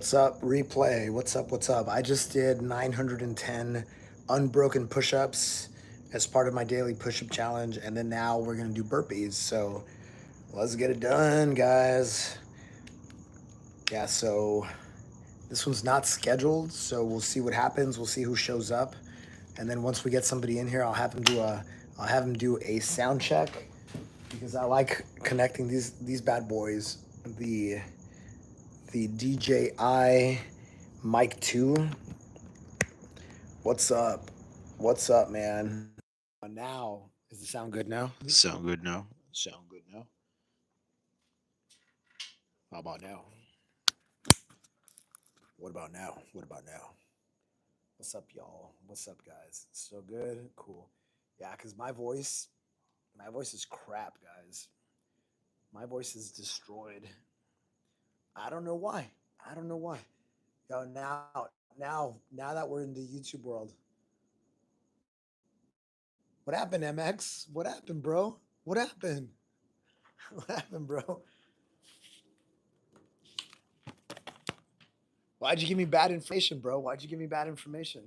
What's up, replay? What's up? What's up? I just did 910 unbroken push ups as part of my daily push up challenge, and then now we're gonna do burpees. So let's get it done, guys. Yeah, so this one's not scheduled, so we'll see what happens. We'll see who shows up, and then once we get somebody in here, I'll have him do a sound check because I like connecting these bad boys. The the DJI Mic 2. What's up? What's up, man? Now, does it sound good now? Sound good now? Sound good now? How about now? What about now? What about now? What's up, y'all? What's up, guys? So good? Cool. Yeah, because my voice is crap, guys. My voice is destroyed. I don't know why. I don't know why. Yo, now that we're in the YouTube world, what happened, MX? What happened, bro? What happened? What happened, bro? Why'd you give me bad information, bro? Why'd you give me bad information?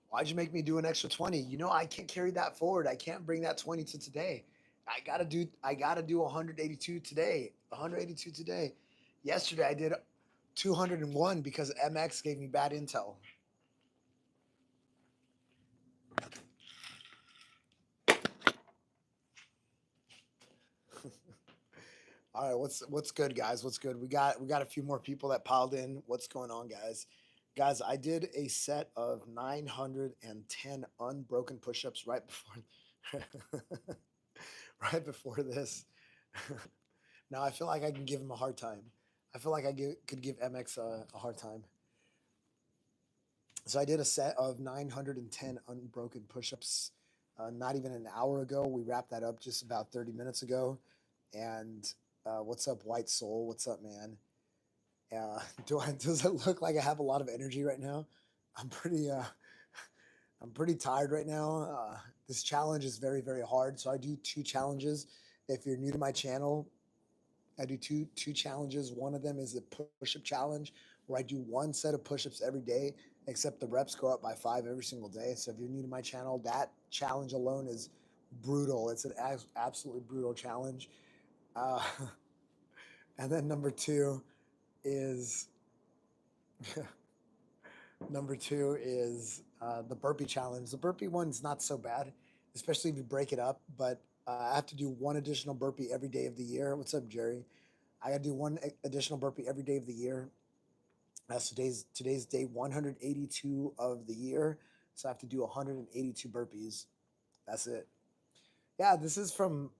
Why'd you make me do an extra 20? You know I can't carry that forward. I can't bring that 20 to today. I gotta do 182 today. 182 today. Yesterday I did 201 because MX gave me bad intel. All right, what's good, guys? What's good? We got a few more people that piled in. What's going on, guys? Guys, I did a set of 910 unbroken push-ups right before right before this. Now I feel like I can give him a hard time. I feel like could give MX a hard time. So I did a set of 910 unbroken push-ups. Not even an hour ago. We wrapped that up just about 30 minutes ago. And what's up, White Soul? What's up, man? Does it look like I have a lot of energy right now? I'm pretty uh, I'm pretty tired right now. This challenge is very very hard. So I do two challenges. If you're new to my channel, I do two challenges. One of them is a push-up challenge where I do one set of push-ups every day, except the reps go up by 5 every single day. So if you're new to my channel, that challenge alone is brutal. It's an absolutely brutal challenge. Uh, and then is number two is the burpee challenge. The burpee one's not so bad, especially if you break it up. But I have to do one additional burpee every day of the year. What's up, Jerry? I got to do one additional burpee every day of the year. Today's day 182 of the year, so I have to do 182 burpees. That's it. Yeah, this is from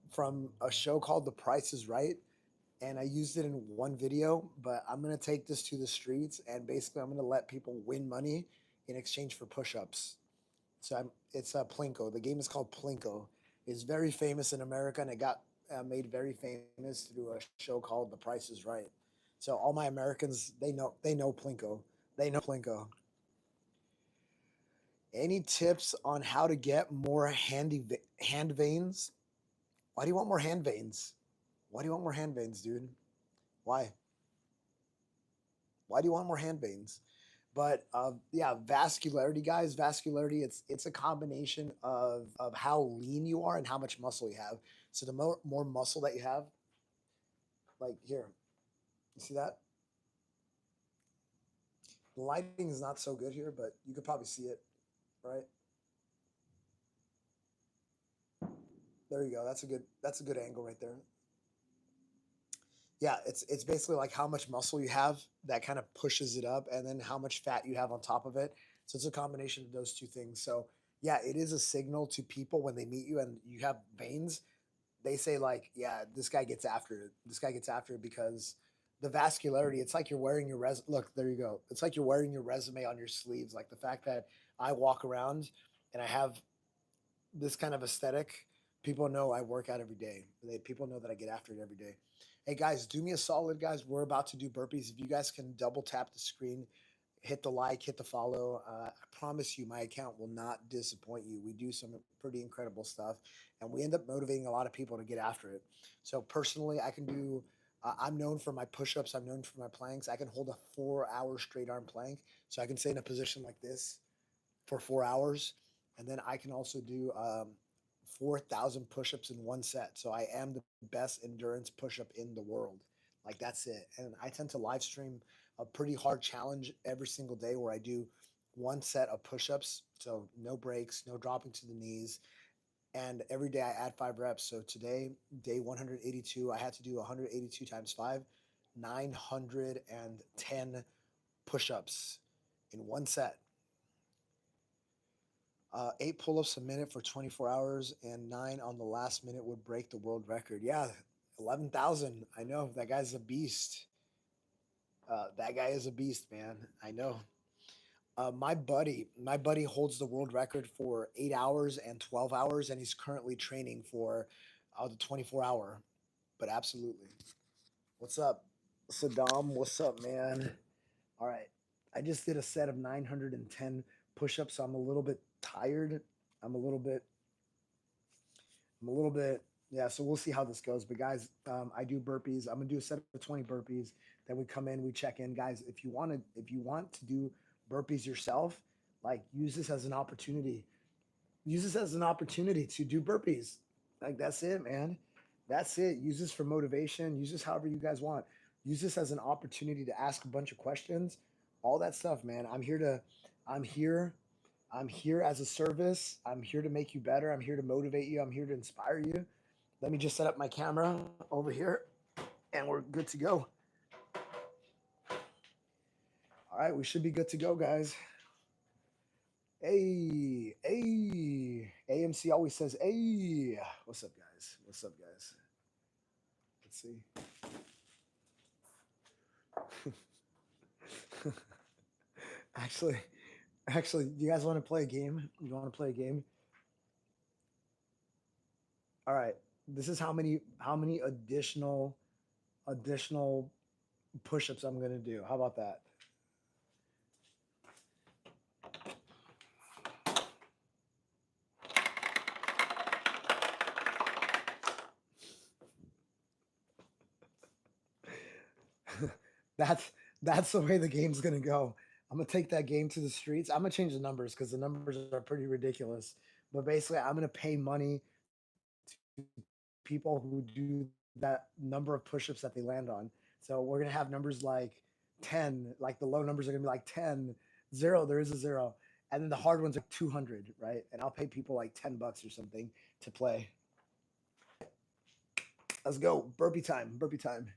a show called The Price Is Right, and I used it in one video. But I'm gonna take this to the streets, and basically I'm gonna let people win money in exchange for push-ups. It's a Plinko. The game is called Plinko. It's very famous in America, and it got made very famous through a show called The Price Is Right. So all my Americans, they know Plinko. They know Plinko. Any tips on how to get more hand veins? Why do you want more hand veins? Why do you want more hand veins, dude? Why? Why do you want more hand veins? But yeah, vascularity, guys. Vascularity. It's a combination of how lean you are and how much muscle you have. So the more muscle that you have, like here, you see that the lighting is not so good here, but you could probably see it, right? There you go. That's a good angle right there. Yeah, it's basically like how much muscle you have that kind of pushes it up, and then how much fat you have on top of it. So it's a combination of those two things. So yeah, it is a signal to people when they meet you and you have veins. They say like, yeah, this guy gets after it. This guy gets after it because the vascularity. It's like you're wearing your Look, there you go. It's like you're wearing your resume on your sleeves. Like the fact that I walk around and I have this kind of aesthetic, people know I work out every day. People know that I get after it every day. Hey guys, do me a solid, guys. We're about to do burpees. If you guys can double tap the screen, hit the like, hit the follow. I promise you, my account will not disappoint you. We do some pretty incredible stuff, and we end up motivating a lot of people to get after it. So personally, I can do I'm known for my push-ups. I'm known for my planks. I can hold a 4 hour straight arm plank. So I can stay in a position like this for 4 hours. And then I can also do 4,000 push-ups in one set. So I am the best endurance push-up in the world. Like that's it. And I tend to live stream a pretty hard challenge every single day where I do one set of push-ups. So no breaks, no dropping to the knees, and every day I add 5 reps. So today, day 182, I had to do 182 times 5, 910 push-ups in one set. 8 pull-ups a minute for 24 hours, and 9 on the last minute would break the world record. Yeah, 11,000. I know that guy's a beast. That guy is a beast, man. I know. My buddy holds the world record for 8 hours and 12 hours, and he's currently training for the 24 hour. But absolutely. What's up, Saddam? What's up, man? All right. I just did a set of 910 push-ups, so I'm a little bit tired. I'm a little bit. I'm a little bit. Yeah. So we'll see how this goes. But guys, I do burpees. I'm gonna do a set of 20 burpees. Then we come in, we check in, guys. If you want to do burpees yourself, like use this as an opportunity. Use this as an opportunity to do burpees. Like that's it, man. That's it. Use this for motivation. Use this however you guys want. Use this as an opportunity to ask a bunch of questions. All that stuff, man. I'm here. I'm here as a service. I'm here to make you better. I'm here to motivate you. I'm here to inspire you. Let me just set up my camera over here and we're good to go. All right, we should be good to go, guys. Hey, hey. AMC always says, hey. What's up, guys? What's up, guys? Let's see. actually, actually, do you guys want to play a game? You want to play a game? All right. This is how many additional push-ups I'm gonna do. How about that? that's that's the way the game's gonna go. I'm gonna take that game to the streets. I'm gonna change the numbers because the numbers are pretty ridiculous. But basically, I'm gonna pay money to people who do that number of push-ups that they land on. So we're gonna have numbers like 10, like the low numbers are gonna be like 10, 0, there is a zero. And then the hard ones are 200, right? And I'll pay people like $10 or something to play. Let's go. Burpee time. Burpee time.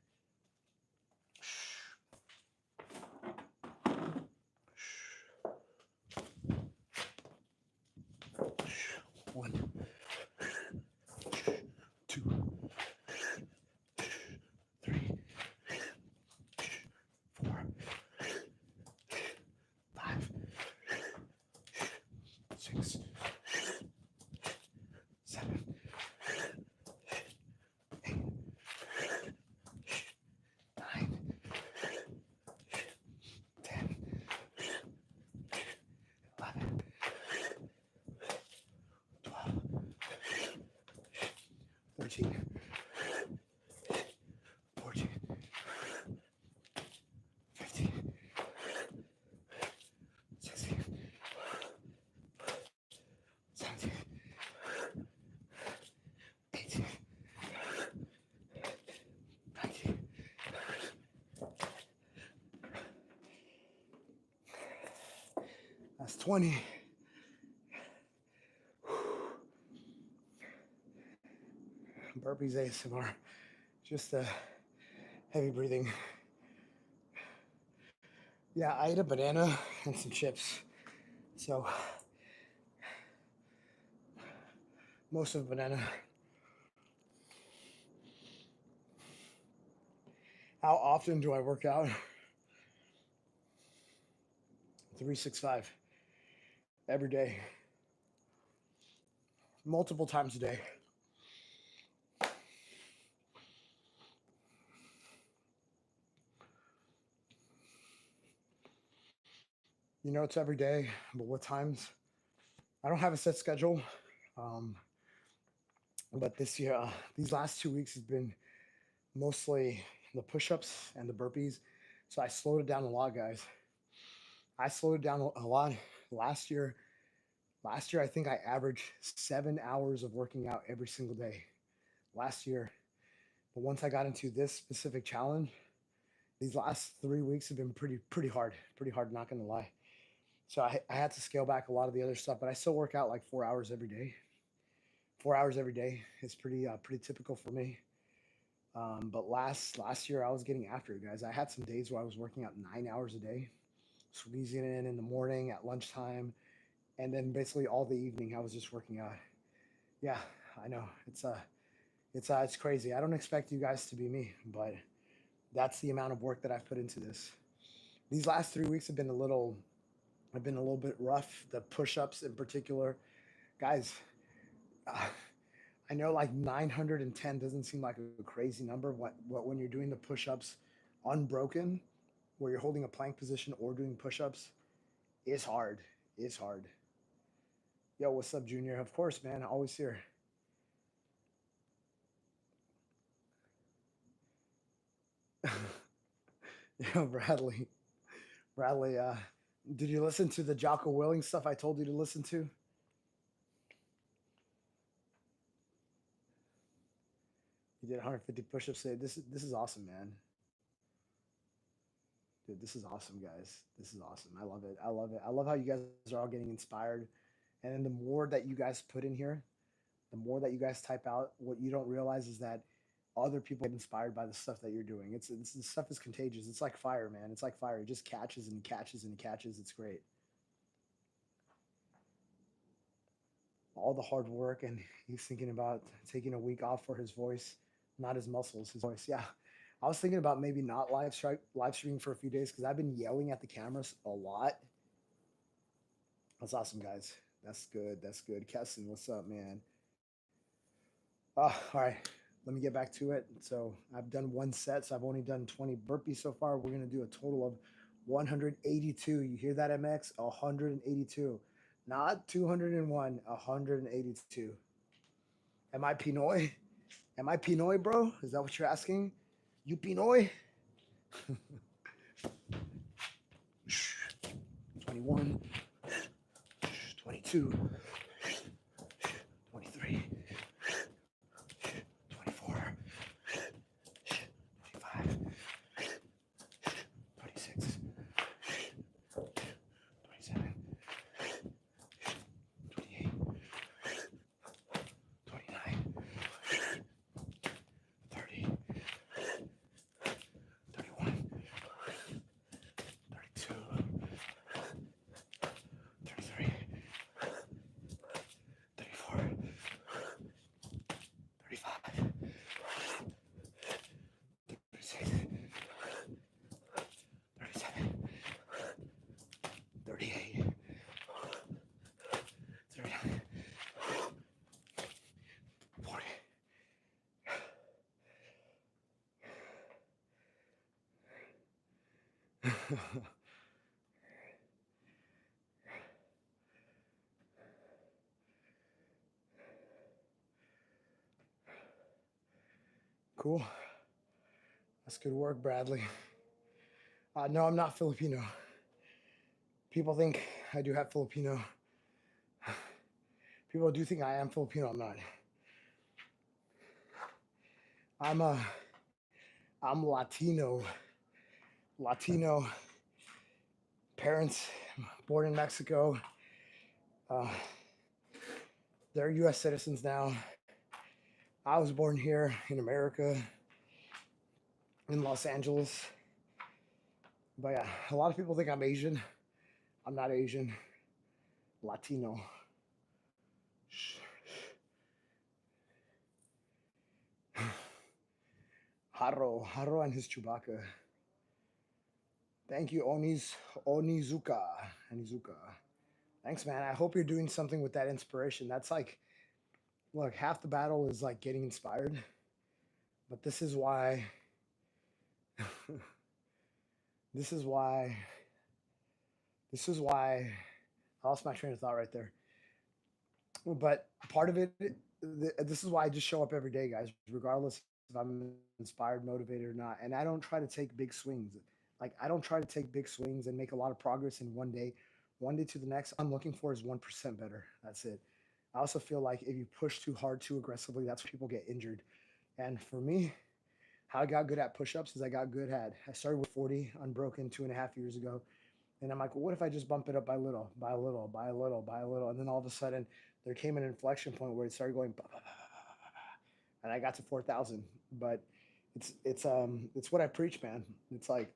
One, two, three, four, five, six, seven, 8, 9, 10, 11, 12, 13, 14, 15, 16, 17, 18, 19. That's 20. Burpees ASMR. Just heavy breathing. Yeah, I ate a banana and some chips. So most of a banana. How often do I work out? 365 every day, multiple times a day. It's every day, but what times? I don't have a set schedule. Um, but this year, these last 2 weeks has been mostly the push-ups and the burpees. So I slowed it down a lot, guys. I slowed it down a lot last year. Last year, I think I averaged 7 hours of working out every single day last year. But once I got into this specific challenge, these last 3 weeks have been pretty hard, pretty hard. Not gonna lie. So I had to scale back a lot of the other stuff, but I still work out like 4 hours every day. 4 hours every day is pretty typical for me. But last year I was getting after it, guys. I had some days where I was working out 9 hours a day, squeezing it in the morning, at lunchtime, and then basically all the evening I was just working out. Yeah, I know it's crazy. I don't expect you guys to be me, but that's the amount of work that I've put into this. These last 3 weeks have been a little bit rough. The push-ups in particular, guys. Uh, I know like 910 doesn't seem like a crazy number. What when you're doing the push-ups unbroken, where you're holding a plank position or doing push-ups, is hard. It's hard. Yo, what's up, Junior? Of course, man. Always here. Yo, Bradley. Bradley, did you listen to the Jocko Willing stuff I told you to listen to? You did 150 push-ups today. This is awesome, man. Dude, this is awesome, guys. This is awesome. I love it. I love it. I love how you guys are all getting inspired. And then the more that you guys put in here, the more that you guys type out, what you don't realize is that other people get inspired by the stuff that you're doing. It's the stuff is contagious. It's like fire, man. It's like fire. It just catches and catches and catches. It's great. All the hard work, and he's thinking about taking a week off for his voice, not his muscles, his voice. Yeah, I was thinking about maybe not live streaming for a few days because I've been yelling at the cameras a lot. That's awesome, guys. That's good. That's good. Kesson, what's up, man? All right. Let me get back to it. So I've done one set, so I've only done 20 burpees so far. We're gonna do a total of 182. You hear that, MX? 182, not 201. 182. Am I Pinoy? Am I Pinoy, bro? Is that what you're asking? You Pinoy? 21, 22, 23, 24, 25, 26, 27, 28, 29, 30, 31, 32, 33, 34, 35, 36, 37, 38, 39, 40. Cool. That's good work, Bradley. No, I'm not Filipino. People think I do have Filipino. People do think I am Filipino. I'm not. I'm a I'm Latino. Latino parents, born in Mexico. Uh, they're U.S. citizens now. I was born here in America, in Los Angeles. But yeah, a lot of people think I'm Asian. I'm not Asian. Latino. Haro and his Chewbacca. Thank you, Onizuka. Thanks, man. I hope you're doing something with that inspiration. That's like, look, half the battle is like getting inspired, but this is why, this is why I lost my train of thought right there. But part of it, this is why I just show up every day, guys, regardless of if I'm inspired, motivated, or not. And I don't try to take big swings. Like I don't try to take big swings and make a lot of progress in one day to the next. I'm looking for is 1% better. That's it. I also feel like if you push too hard, too aggressively, that's when people get injured. And for me, how I got good at push-ups is I started with 40 unbroken 2.5 years ago. And I'm like, well, what if I just bump it up by little, by a little, by a little, by a little? And then all of a sudden there came an inflection point where it started going, and I got to 4,000. But it's what I preach, man. It's like,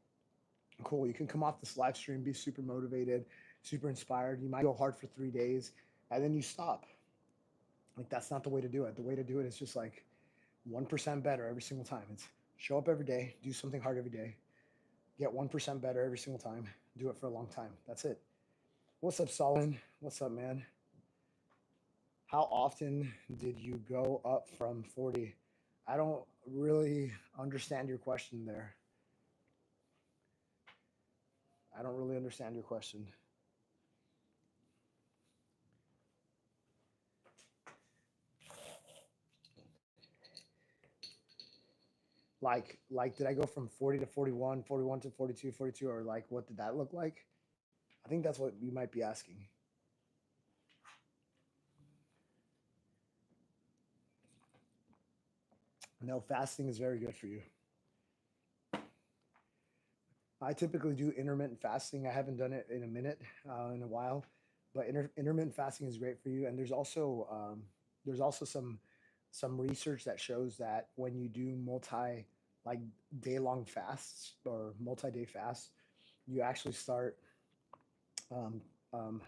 cool. You can come off this live stream, be super motivated, super inspired. You might go hard for 3 days and then you stop. Like that's not the way to do it. The way to do it is just like 1% better every single time. It's show up every day, do something hard every day, get 1% better every single time, do it for a long time. That's it. What's up, Solomon? What's up, man? How often did you go up from 40? I don't really understand your question there. I don't really understand your question. Like did I go from 40 to 41, 41 to 42, 42, or like what did that look like? I think that's what you might be asking. No, fasting is very good for you. I typically do intermittent fasting. I haven't done it in a minute, in a while, but intermittent fasting is great for you. And there's also some research that shows that when you do like day long fasts or multi day fasts, you actually start. Um, um,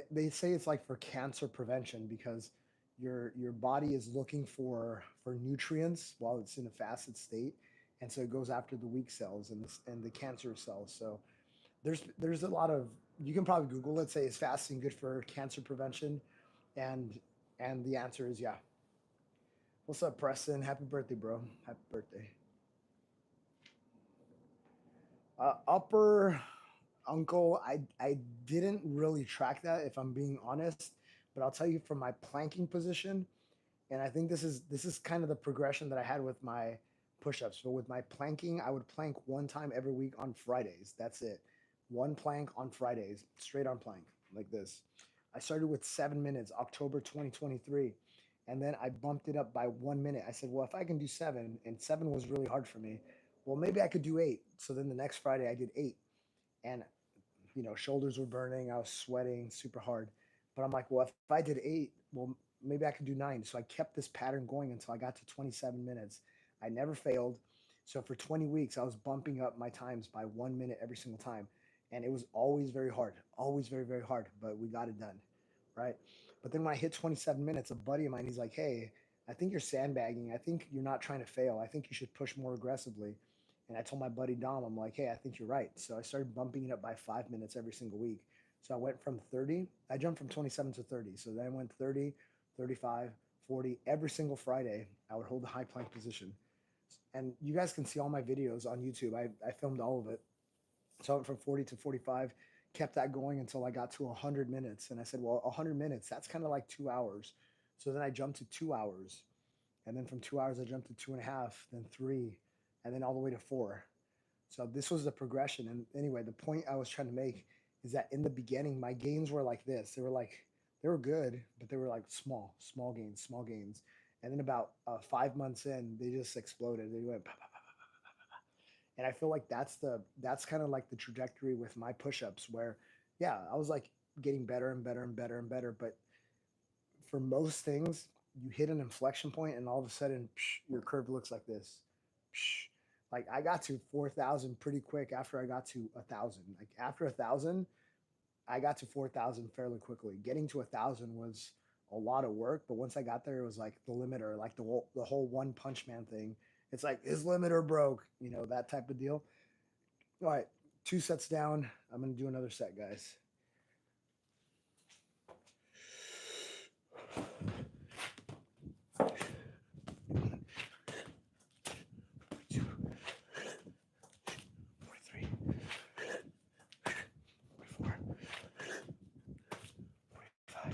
they say it's like for cancer prevention because your body is looking for nutrients while it's in a fasted state, and so it goes after the weak cells and the cancerous cells. So there's a lot of, you can probably Google it. Say is fasting good for cancer prevention, and and the answer is yeah. What's up, Preston? Happy birthday, bro. Happy birthday. Upper uncle, I didn't really track that if I'm being honest, but I'll tell you from my planking position, and I think this is kind of the progression that I had with my push-ups. So with my planking, I would plank one time every week on Fridays. That's it. One plank on Fridays, straight on plank like this. I started with 7 minutes, October 2023. And then I bumped it up by 1 minute. I said, well, if I can do seven, and seven was really hard for me, well, maybe I could do eight. So then the next Friday I did eight. And shoulders were burning. I was sweating super hard. But I'm like, well, if I did eight, well, maybe I could do nine. So I kept this pattern going until I got to 27 minutes. I never failed. So for 20 weeks, I was bumping up my times by 1 minute every single time. And it was always very hard, always very, very hard. But we got it done. Right. But then when I hit 27 minutes, a buddy of mine, he's like, hey, I think you're sandbagging. I think you're not trying to fail. I think you should push more aggressively. And I told my buddy Dom, I'm like, hey, I think you're right. So I started bumping it up by 5 minutes every single week. So I went from 30, I jumped from 27 to 30. So then I went 30, 35, 40. Every single Friday, I would hold the high plank position. And you guys can see all my videos on YouTube. I filmed all of it. So I went from 40 to 45, kept that going until I got to 100 minutes. And I said, well, 100 minutes, that's kind of like 2 hours. So then I jumped to 2 hours. And then from 2 hours, I jumped to two and a half, then three, and then all the way to four. So this was the progression. And anyway, the point I was trying to make is that in the beginning, my gains were like this. They were good, but they were like small gains, small gains. And then about 5 months in, they just exploded. They went, "Pa, pa, pa, pa, pa, pa, pa." And I feel like that's kind of like the trajectory with my push-ups where, yeah, I was like getting better and better and better and better. But for most things, you hit an inflection point and all of a sudden your curve looks like this. Like I got to 4,000 pretty quick after I got to 1,000. Like after 1,000, I got to 4,000 fairly quickly. Getting to 1,000 was a lot of work, but once I got there, it was like the limiter, like the whole One Punch Man thing. It's like his limiter broke, that type of deal. All right, 2 sets down. I'm gonna do another set, guys. 42, 43, 44, 45,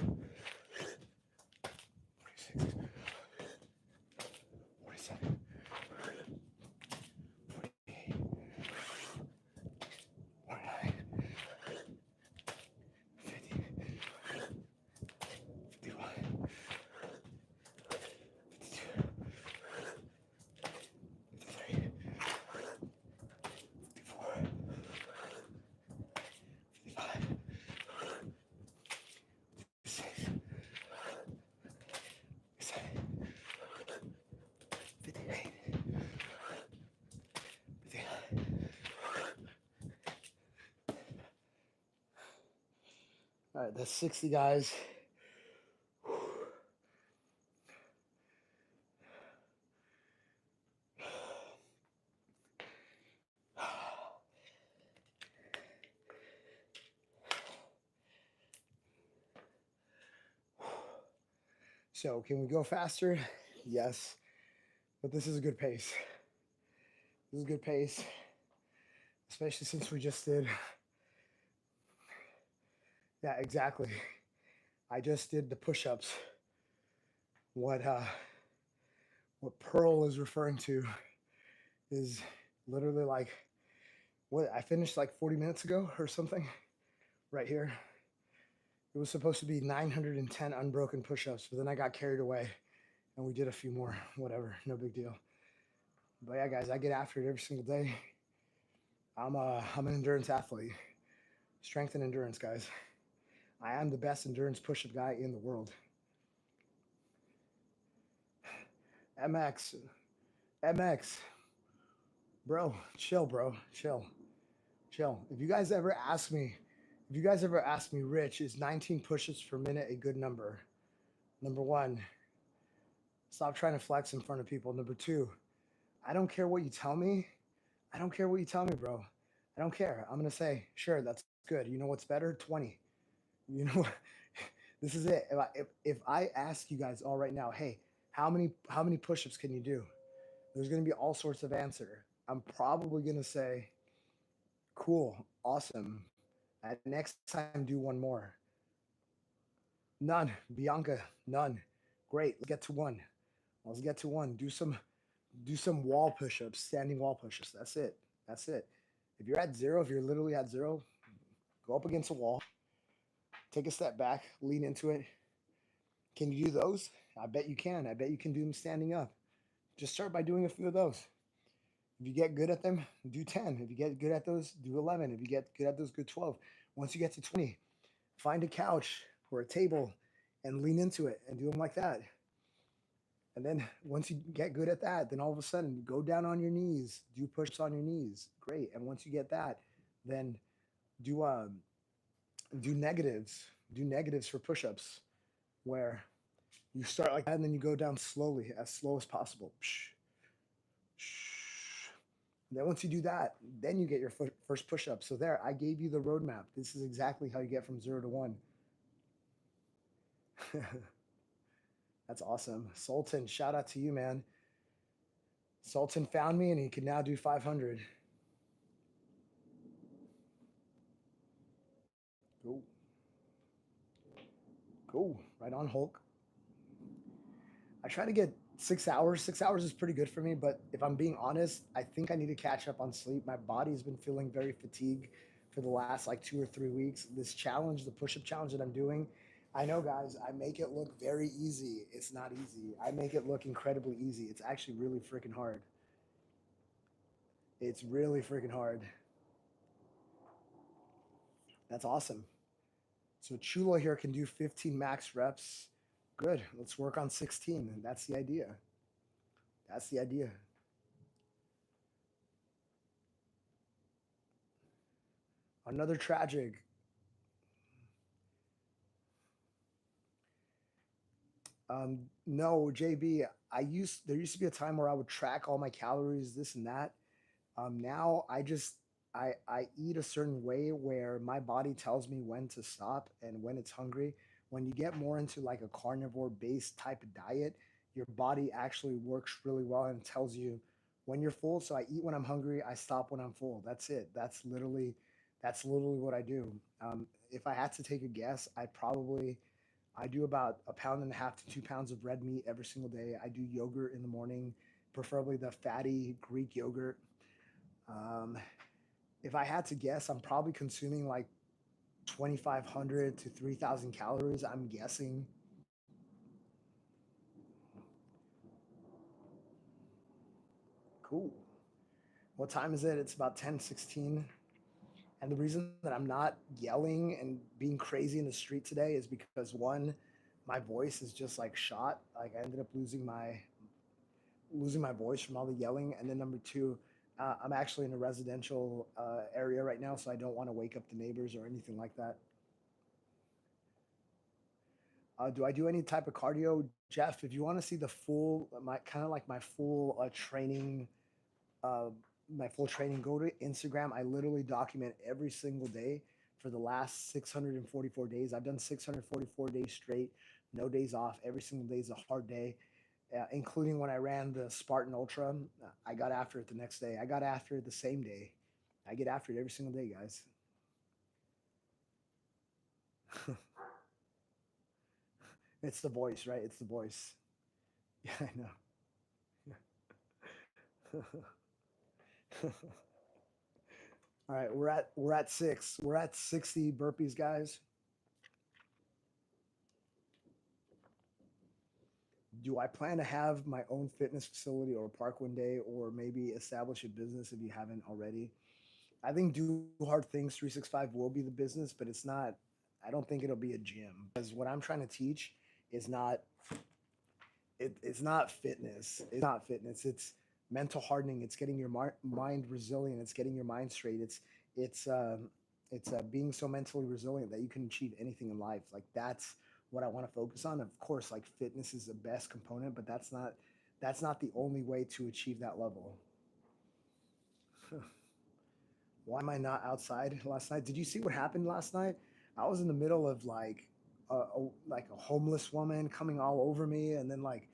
46, 47, All right, that's 60, guys. So, can we go faster? Yes, but this is a good pace. This is a good pace, especially since we just did. Yeah, exactly. I just did the push-ups. What what Pearl is referring to is literally like what I finished like 40 minutes ago or something right here. It was supposed to be 910 unbroken push-ups, but then I got carried away and we did a few more. Whatever, no big deal. But yeah, guys, I get after it every single day. I'm an endurance athlete. Strength and endurance, guys. I am the best endurance push-up guy in the world. MX, MX, bro, chill, bro, chill, chill. If you guys ever ask me, Rich, is 19 push-ups per minute a good number? Number one, stop trying to flex in front of people. Number two, I don't care what you tell me. I don't care what you tell me, bro. I don't care. I'm gonna say, sure, that's good. You know what's better? 20. You know, this is it. If I ask you guys all right now, hey, how many push-ups can you do? There's gonna be all sorts of answer. I'm probably gonna say, cool, awesome. At next time, do one more. None, Bianca, none. Great. Let's get to one. Let's get to one. Do some wall push-ups, standing wall push-ups. That's it. That's it. If you're at zero, if you're literally at zero, go up against a wall, take a step back, lean into it. Can you do those? I bet you can. I bet you can do them standing up. Just start by doing a few of those. If you get good at them, do 10. If you get good at those, do 11. If you get good at those, do 12. Once you get to 20, find a couch or a table and lean into it and do them like that. And then once you get good at that, then all of a sudden go down on your knees, do push-ups on your knees. Great. And once you get that, then do do negatives. Do negatives for push-ups where you start like that and then you go down slowly, as slow as possible. Psh, psh. And then once you do that, then you get your first push-up. So there, I gave you the roadmap. This is exactly how you get from 0 to 1. That's awesome. Sultan, shout out to you, man. Sultan found me and he can now do 500. Go. Go. Right on, Hulk. I try to get 6 hours. 6 hours is pretty good for me, but if I'm being honest, I think I need to catch up on sleep. My body's been feeling very fatigued for the last like 2 or 3 weeks. This challenge, the push up challenge that I'm doing, I know, guys, I make it look very easy. It's not easy. I make it look incredibly easy. It's actually really freaking hard. It's really freaking hard. That's awesome. So Chulo here can do 15 max reps. Good. Let's work on 16. That's the idea. That's the idea. Another tragic. No, JB. There used to be a time where I would track all my calories, this and that. Now I eat a certain way where my body tells me when to stop and when it's hungry. When you get more into like a carnivore based type of diet, your body actually works really well and tells you when you're full. So I eat when I'm hungry, I stop when I'm full. That's it. That's literally what I do. If I had to take a guess, I do about a pound and a half to 2 pounds of red meat every single day. I do yogurt in the morning, preferably the fatty Greek yogurt. Um, if I had to guess, I'm probably consuming like 2,500 to 3,000 calories. I'm guessing. Cool. What time is it? It's about 10:16. And the reason that I'm not yelling and being crazy in the street today is because one, my voice is just like shot. Like I ended up losing my voice from all the yelling. And then number two, I'm actually in a residential area right now, so I don't want to wake up the neighbors or anything like that. Do I do any type of cardio, Jeff? If you want to see the full, my kind of like my full training, uh, go to Instagram. I literally document every single day for the last 644 days. I've done 644 days straight, no days off. Every single day is a hard day, including when I ran the Spartan Ultra. I got after it the next day. I got after it the same day. I get after it every single day, guys. It's the voice, right? It's the voice. Yeah, I know. All right, we're at six. We're at 60 burpees, guys. Do I plan to have my own fitness facility or park one day, or maybe establish a business if you haven't already? I think Do Hard Things 365 will be the business, but it's not. I don't think it'll be a gym because what I'm trying to teach is not. It's not fitness. It's not fitness. It's mental hardening. It's getting your mind resilient. It's getting your mind straight. It's being so mentally resilient that you can achieve anything in life. Like that's what I want to focus on. Of course, like fitness is the best component, but that's not the only way to achieve that level. Why am I not outside last night? Did you see what happened last night? I was in the middle of like a homeless woman coming all over me, and then like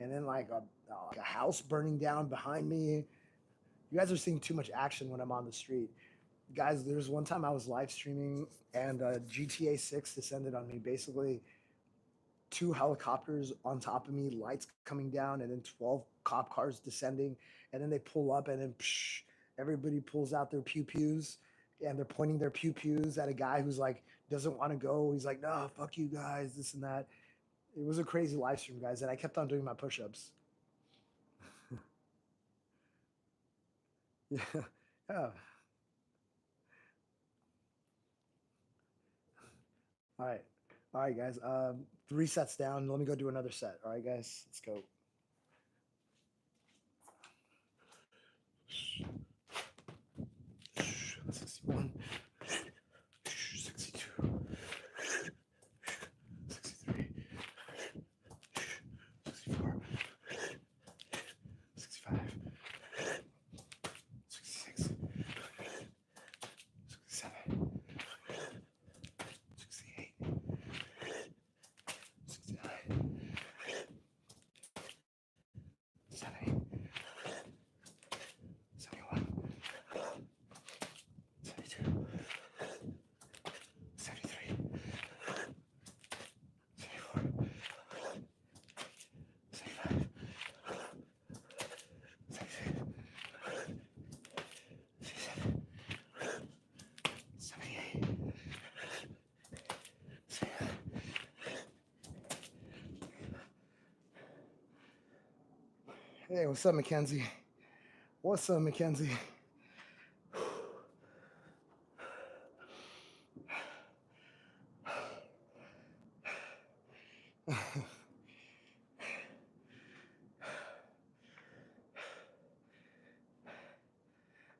a house burning down behind me. You guys are seeing too much action when I'm on the street. Guys, there's one time I was live streaming and GTA 6 descended on me. Basically, two helicopters on top of me, lights coming down, and then 12 cop cars descending. And then they pull up, and then psh, everybody pulls out their pew pews, and they're pointing their pew pews at a guy who's like doesn't want to go. He's like, "No, fuck you guys," this and that. It was a crazy live stream, guys, and I kept on doing my push-ups. Yeah, yeah. All right, all right, guys. Three sets down. Let me go do another set. All right, guys, let's go. 61, 62, 63, 64, 65, 66, 67, 68, 69, 70, 71, 72, 73, 74, 75, 76, 77, 78, 79. Hey, what's up, Mackenzie? What's up, Mackenzie?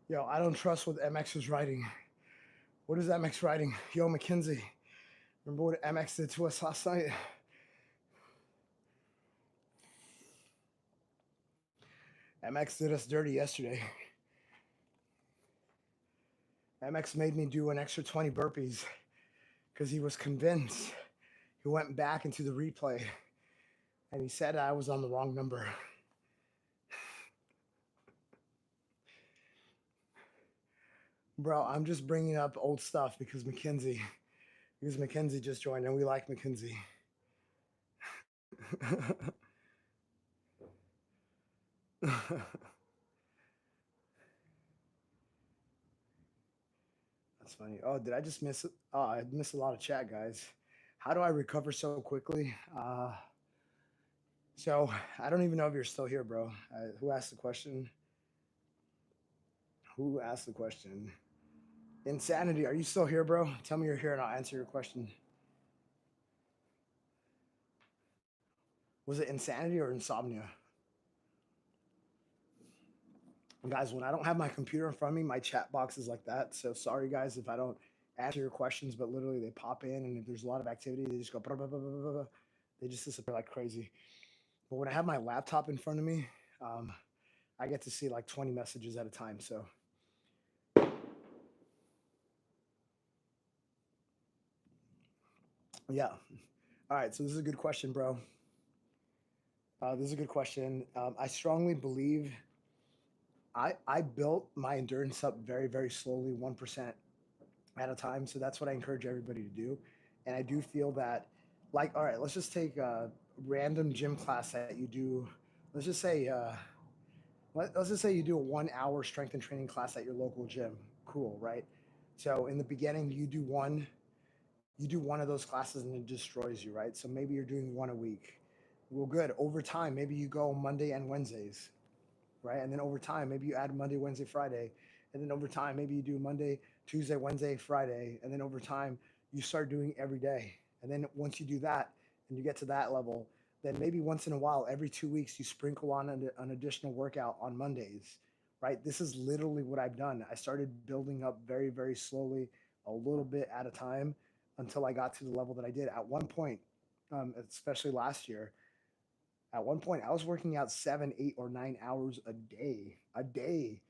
Yo, I don't trust what MX is writing. What is MX writing? Yo, Mackenzie, remember what MX did to us last night? MX did us dirty yesterday. MX made me do an extra 20 burpees because he was convinced. He went back into the replay and he said I was on the wrong number. Bro, I'm just bringing up old stuff because Mackenzie just joined and we like Mackenzie. That's funny. Oh, did I just miss it? Oh, I missed a lot of chat, guys. How do I recover so quickly? So I don't even know if you're still here, bro. Who asked the question? Who asked the question? Insanity, are you still here, bro? Tell me you're here and I'll answer your question. Was it insanity or insomnia? Guys, when I don't have my computer in front of me, my chat box is like that. So sorry, guys, if I don't answer your questions, but literally they pop in, and if there's a lot of activity, they just go. Blah, blah, blah, blah, blah. They just disappear like crazy. But when I have my laptop in front of me, um, I get to see like 20 messages at a time. So yeah. All right. So this is a good question, bro. This is a good question. I strongly believe I built my endurance up very, very slowly, 1% at a time. So that's what I encourage everybody to do. And I do feel that, like, all right, let's just take a random gym class that you do. Let's just say, let's just say you do a 1 hour strength and training class at your local gym. Cool, right? So in the beginning, you do one of those classes and it destroys you, right? So maybe you're doing one a week. Well, good. Over time, maybe you go Monday and Wednesdays, right? And then over time, maybe you add Monday, Wednesday, Friday. And then over time, maybe you do Monday, Tuesday, Wednesday, Friday. And then over time, you start doing every day. And then once you do that and you get to that level, then maybe once in a while, every 2 weeks, you sprinkle on an additional workout on Mondays, right? This is literally what I've done. I started building up very, very slowly, a little bit at a time until I got to the level that I did. At one point, especially last year, at one point, I was working out 7, 8, or 9 hours a day. A day.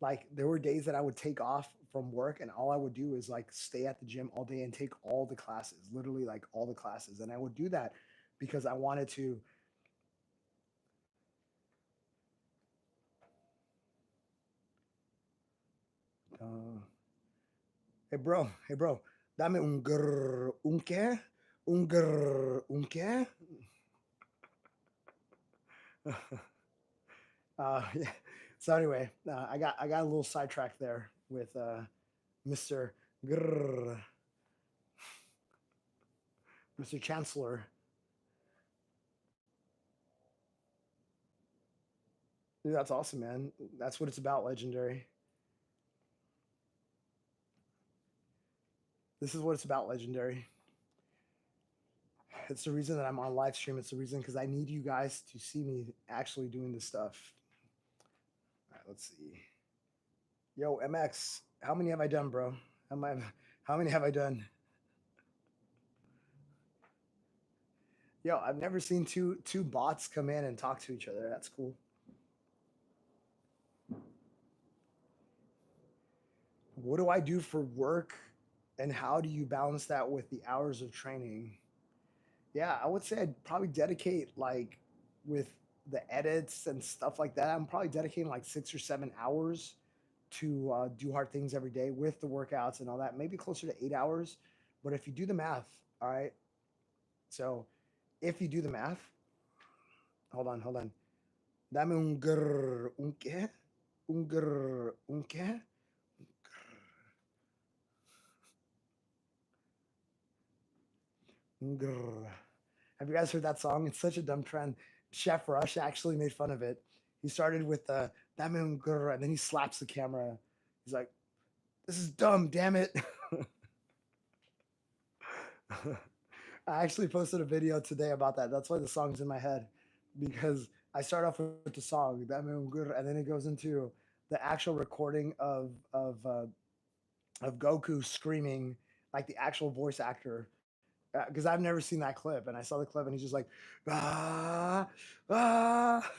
Like there were days that I would take off from work and all I would do is like stay at the gym all day and take all the classes, literally like all the classes. And I would do that because I wanted to. Uh, hey bro, dame un grrr, un qué, un grrr, un qué. Yeah. So anyway, I got a little sidetracked there with Mr. Grrr, Mr. Chancellor. Dude, that's awesome, man. That's what it's about, legendary. This is what it's about, legendary. It's the reason that I'm on live stream. It's the reason because I need you guys to see me actually doing this stuff. All right, let's see. Yo, MX, how many have I done, bro? How many have I done? Yo, I've never seen two bots come in and talk to each other. That's cool. What do I do for work, and how do you balance that with the hours of training? Yeah, I would say I'd probably dedicate like with the edits and stuff like that. I'm probably dedicating like 6 or 7 hours to do hard things every day with the workouts and all that. Maybe closer to 8 hours. But if you do the math, all right. So if you do the math, hold on. Dame un grr, un qué, un grr, un qué. Grr. Have you guys heard that song? It's such a dumb trend. Chef Rush actually made fun of it. He started with that man grr, and then he slaps the camera. He's like, "This is dumb, damn it!" I actually posted a video today about that. That's why the song's in my head because I start off with the song that man grr, and then it goes into the actual recording of Goku screaming like the actual voice actor because I've never seen that clip, and I saw the clip, and he's just like, ah, ah.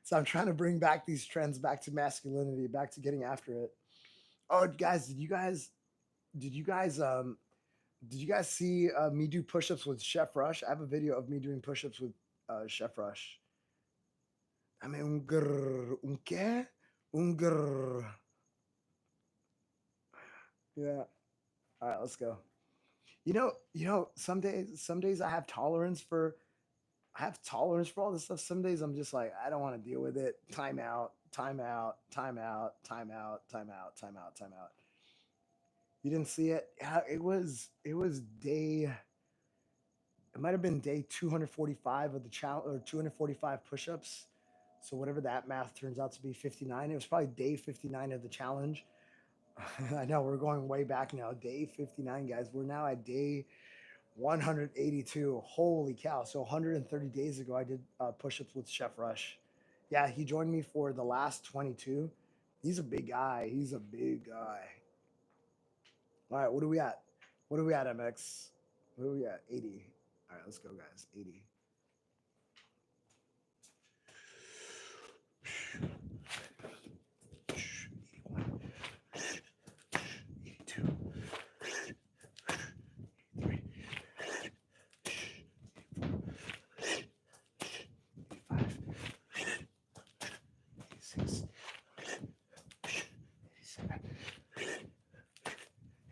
So I'm trying to bring back these trends back to masculinity, back to getting after it. Oh, guys, did you guys, did you guys see me do push-ups with Chef Rush? I have a video of me doing push-ups with Chef Rush. I mean, un grrr, un qué, un grrr. Yeah. All right, let's go. Some days I have tolerance for all this stuff. Some days I'm just like, I don't want to deal with it. Time out, time out, time out, time out, time out, time out, time out. You didn't see it? Yeah, it was day it might have been day 245 of the challenge or 245 push-ups. So whatever that math turns out to be 59. It was probably day 59 of the challenge. I know we're going way back now. Day 59, guys. We're now at day 182. Holy cow. So 130 days ago, I did push ups with Chef Rush. Yeah, he joined me for the last 22. He's a big guy. He's a big guy. All right, what are we at? What are we at, MX? What are we at? 80. All right, let's go, guys. 80. 81, 82, 83, 85, 86, 87,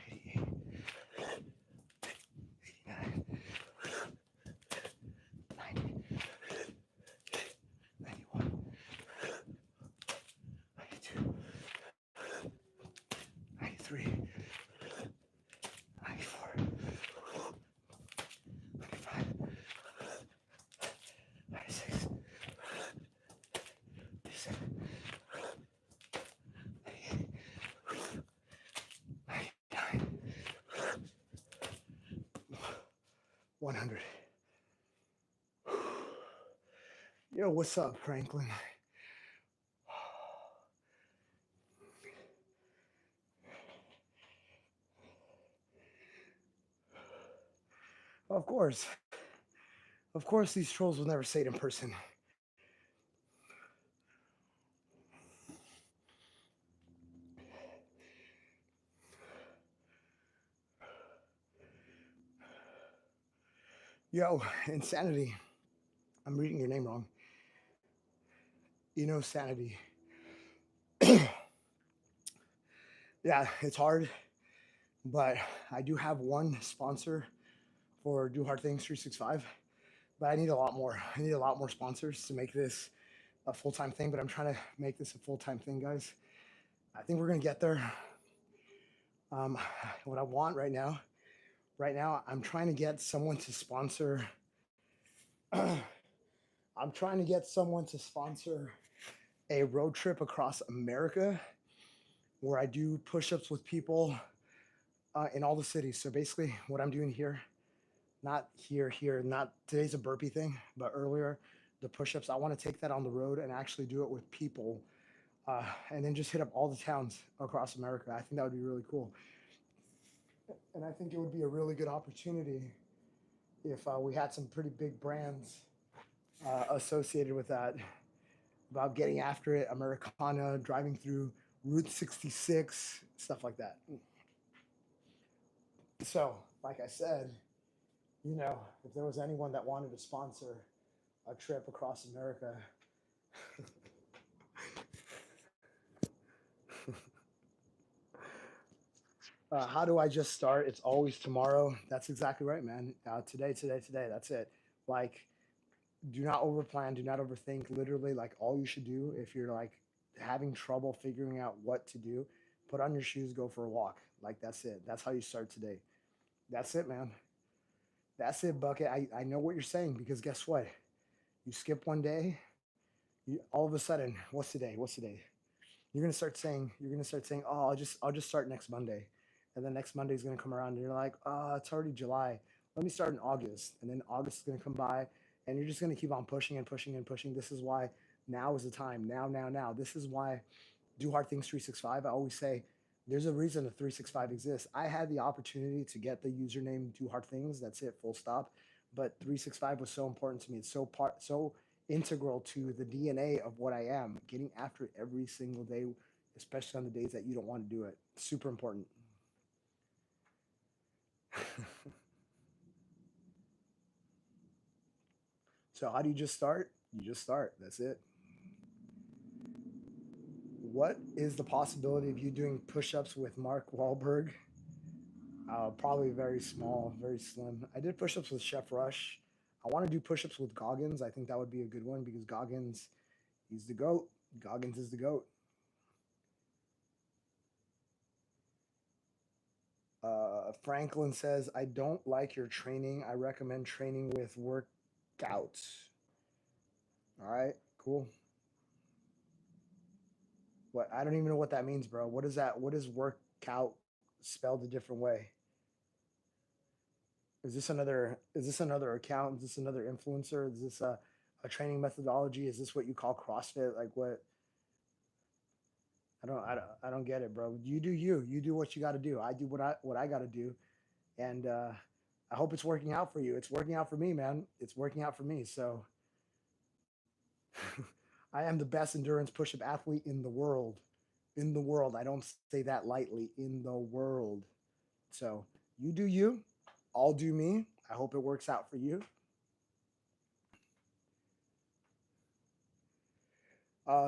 88, 89, 90, 91, 92, 93, 94, 95, 96, 97, 98, 99, 100. Yo, what's up, Franklin? Of course. Of course, these trolls will never say it in person. Yo, Insanity. I'm reading your name wrong. Sanity. Yeah, it's hard, but I do have one sponsor for Do Hard Things 365, but I need a lot more. I need a lot more sponsors to make this a full time thing, but I'm trying to make this a full time thing, guys. I think we're going to get there. Um, what I want right now, I'm trying to get someone to sponsor. I'm trying to get someone to sponsor a road trip across America where I do push ups with people in all the cities. So basically, what I'm doing here, not here, not today's a burpee thing, but earlier, the push ups, I want to take that on the road and actually do it with people and then just hit up all the towns across America. I think that would be really cool. And I think it would be a really good opportunity if we had some pretty big brands associated with that about getting after it, Americana, driving through Route 66, stuff like that. So, like I said, if there was anyone that wanted to sponsor a trip across America, how do I just start? It's always tomorrow. That's exactly right, man. Today. That's it. Like, do not overplan. Do not overthink. Literally, like, all you should do if you're like having trouble figuring out what to do, put on your shoes, go for a walk. Like, that's it. That's how you start today. That's it, man. That's it, Bucket. I know what you're saying because guess what? You skip one day, all of a sudden, what's today? What's today? You're gonna start saying, oh, I'll just start next Monday, and then next Monday is gonna come around, and you're like, oh, it's already July. Let me start in August, and then August is gonna come by, and you're just gonna keep on pushing and pushing and pushing. This is why now is the time. Now. This is why Do Hard Things 365. I always say there's a reason the 365 exists. I had the opportunity to get the username Do Hard Things. That's it, full stop. But 365 was so important to me. It's so integral to the DNA of what I am. Getting after it every single day, especially on the days that you don't want to do it. Super important. So how do you just start? You just start. That's it. What is the possibility of you doing push-ups with Mark Wahlberg? Probably very small, very slim. I did push-ups with Chef Rush. I want to do push-ups with Goggins. I think that would be a good one because Goggins, he's the goat. Goggins is the goat. Franklin says, I don't like your training. I recommend training with workouts. All right, cool. What I don't even know what that means, bro. What is that? What is workout spelled a different way? Is this another account? Is this another influencer? Is this a training methodology? Is this what you call CrossFit? Like what? I don't get it, bro. You do you. You do what you got to do. I do what I got to do, and I hope it's working out for you. It's working out for me, man. It's working out for me. So I am the best endurance push-up athlete in the world. In the world. I don't say that lightly. In the world. So you do you. I'll do me. I hope it works out for you.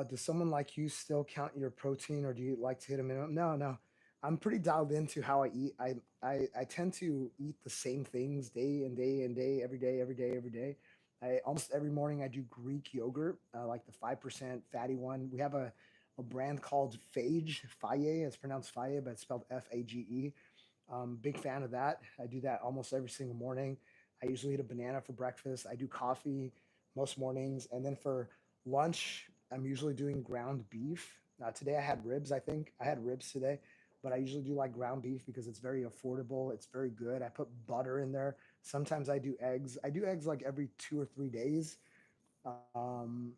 Does someone like you still count your protein, or do you like to hit a minimum? No, no. I'm pretty dialed into how I eat. I tend to eat the same things day and day and day, every day, every day, every day. I almost every morning I do Greek yogurt, like the 5% fatty one. We have a brand called Phage, Faye. It's pronounced Faye, but it's spelled Fage. Big fan of that. I do that almost every single morning. I usually eat a banana for breakfast. I do coffee most mornings, and then for lunch, I'm usually doing ground beef. Today I had ribs. I think I had ribs today, but I usually do like ground beef because it's very affordable. It's very good. I put butter in there. Sometimes I do eggs. I do eggs like every 2 or 3 days. Um,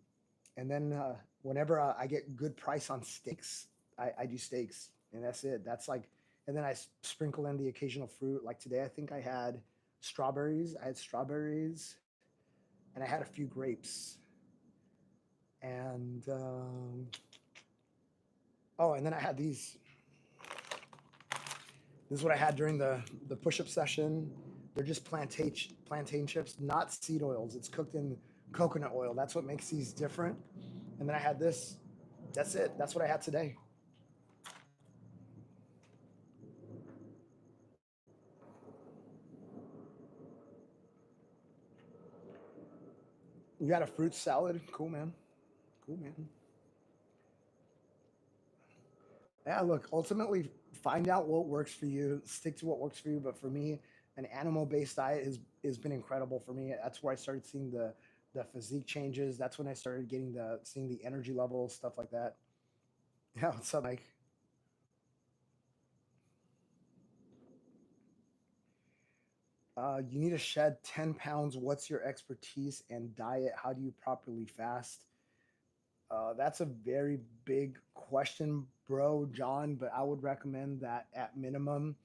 and then whenever I get good price on steaks, I do steaks, and that's it. That's like, and then sprinkle in the occasional fruit. Like today, I think I had strawberries. I had strawberries, and I had a few grapes, and oh, and then I had these. This is what I had during the push up session. They're just plantain chips, not seed oils. It's cooked in coconut oil. That's what makes these different. And then I had this. That's it. That's what I had today. You got a fruit salad? Cool, man. Cool, man. Yeah, look, ultimately find out what works for you, stick to what works for you. But for me, an animal based diet has been incredible for me. That's where I started seeing the physique changes. That's when I started getting the seeing the energy levels, stuff like that. Yeah, what's up, Mike? You need to shed 10 pounds. What's your expertise and diet? How do you properly fast? That's a very big question, bro, John. But I would recommend that at minimum,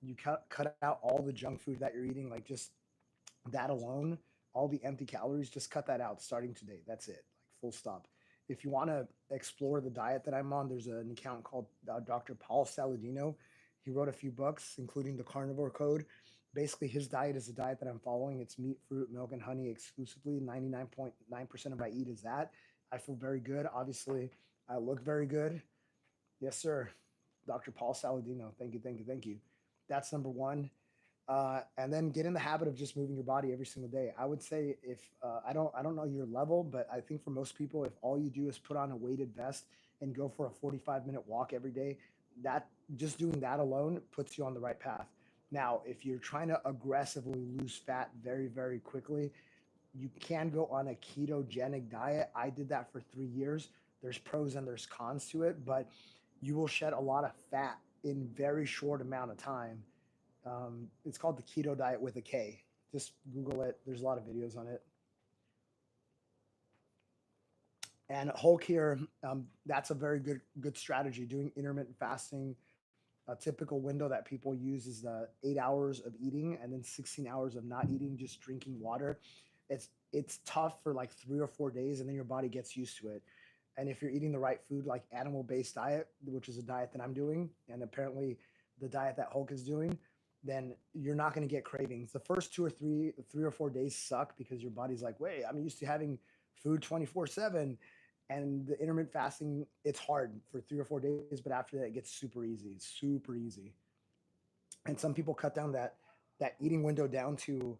you cut out all the junk food that you're eating, like just that alone, all the empty calories. Just cut that out starting today. That's it, like full stop. If you want to explore the diet that I'm on, there's an account called Dr. Paul Saladino. He wrote a few books, including the Carnivore Code. Basically, his diet is the diet that I'm following. It's meat, fruit, milk, and honey exclusively. 99.9% of my eat is that. I feel very good. Obviously, I look very good. Yes, sir. Dr. Paul Saladino. Thank you, thank you, thank you. That's number one. And then get in the habit of just moving your body every single day. I would say if I don't know your level, but I think for most people, if all you do is put on a weighted vest and go for a 45-minute walk every day, that just doing that alone puts you on the right path. Now, if you're trying to aggressively lose fat very, very quickly, you can go on a ketogenic diet. I did that for 3 years. There's pros and there's cons to it, but you will shed a lot of fat in very short amount of time. It's called the keto diet with a K. Just Google it. There's a lot of videos on it. And Hulk here, that's a very good strategy. Doing intermittent fasting, a typical window that people use is the 8 hours of eating and then 16 hours of not eating, just drinking water. It's tough for like 3 or 4 days, and then your body gets used to it. And if you're eating the right food, like animal based diet, which is a diet that I'm doing, and apparently the diet that Hulk is doing, then you're not going to get cravings. The first 3 or 4 days suck because your body's like, wait, I'm used to having food 24/7. And the intermittent fasting, it's hard for 3 or 4 days, but after that, it gets super easy. It's super easy. And some people cut down that eating window down to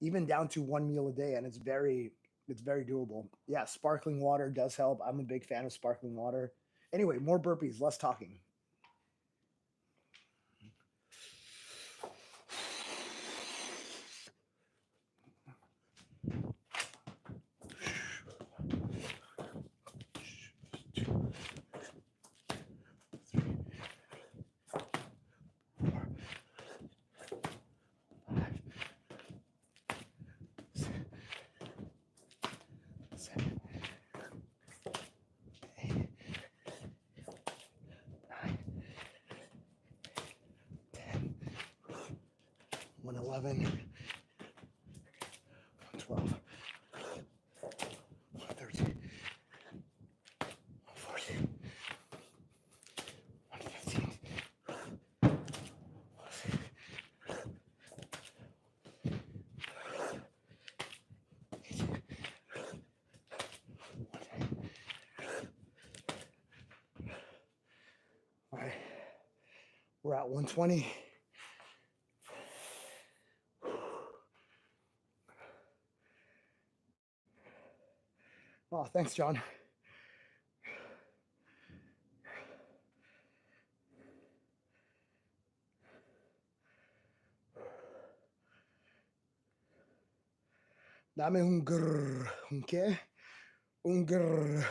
even down to one meal a day, and it's very doable. Yeah, sparkling water does help. I'm a big fan of sparkling water. Anyway, more burpees, less talking. 111. We're at 120. Oh, thanks, John. Dame un grrr. ¿Un qué? Un grrr.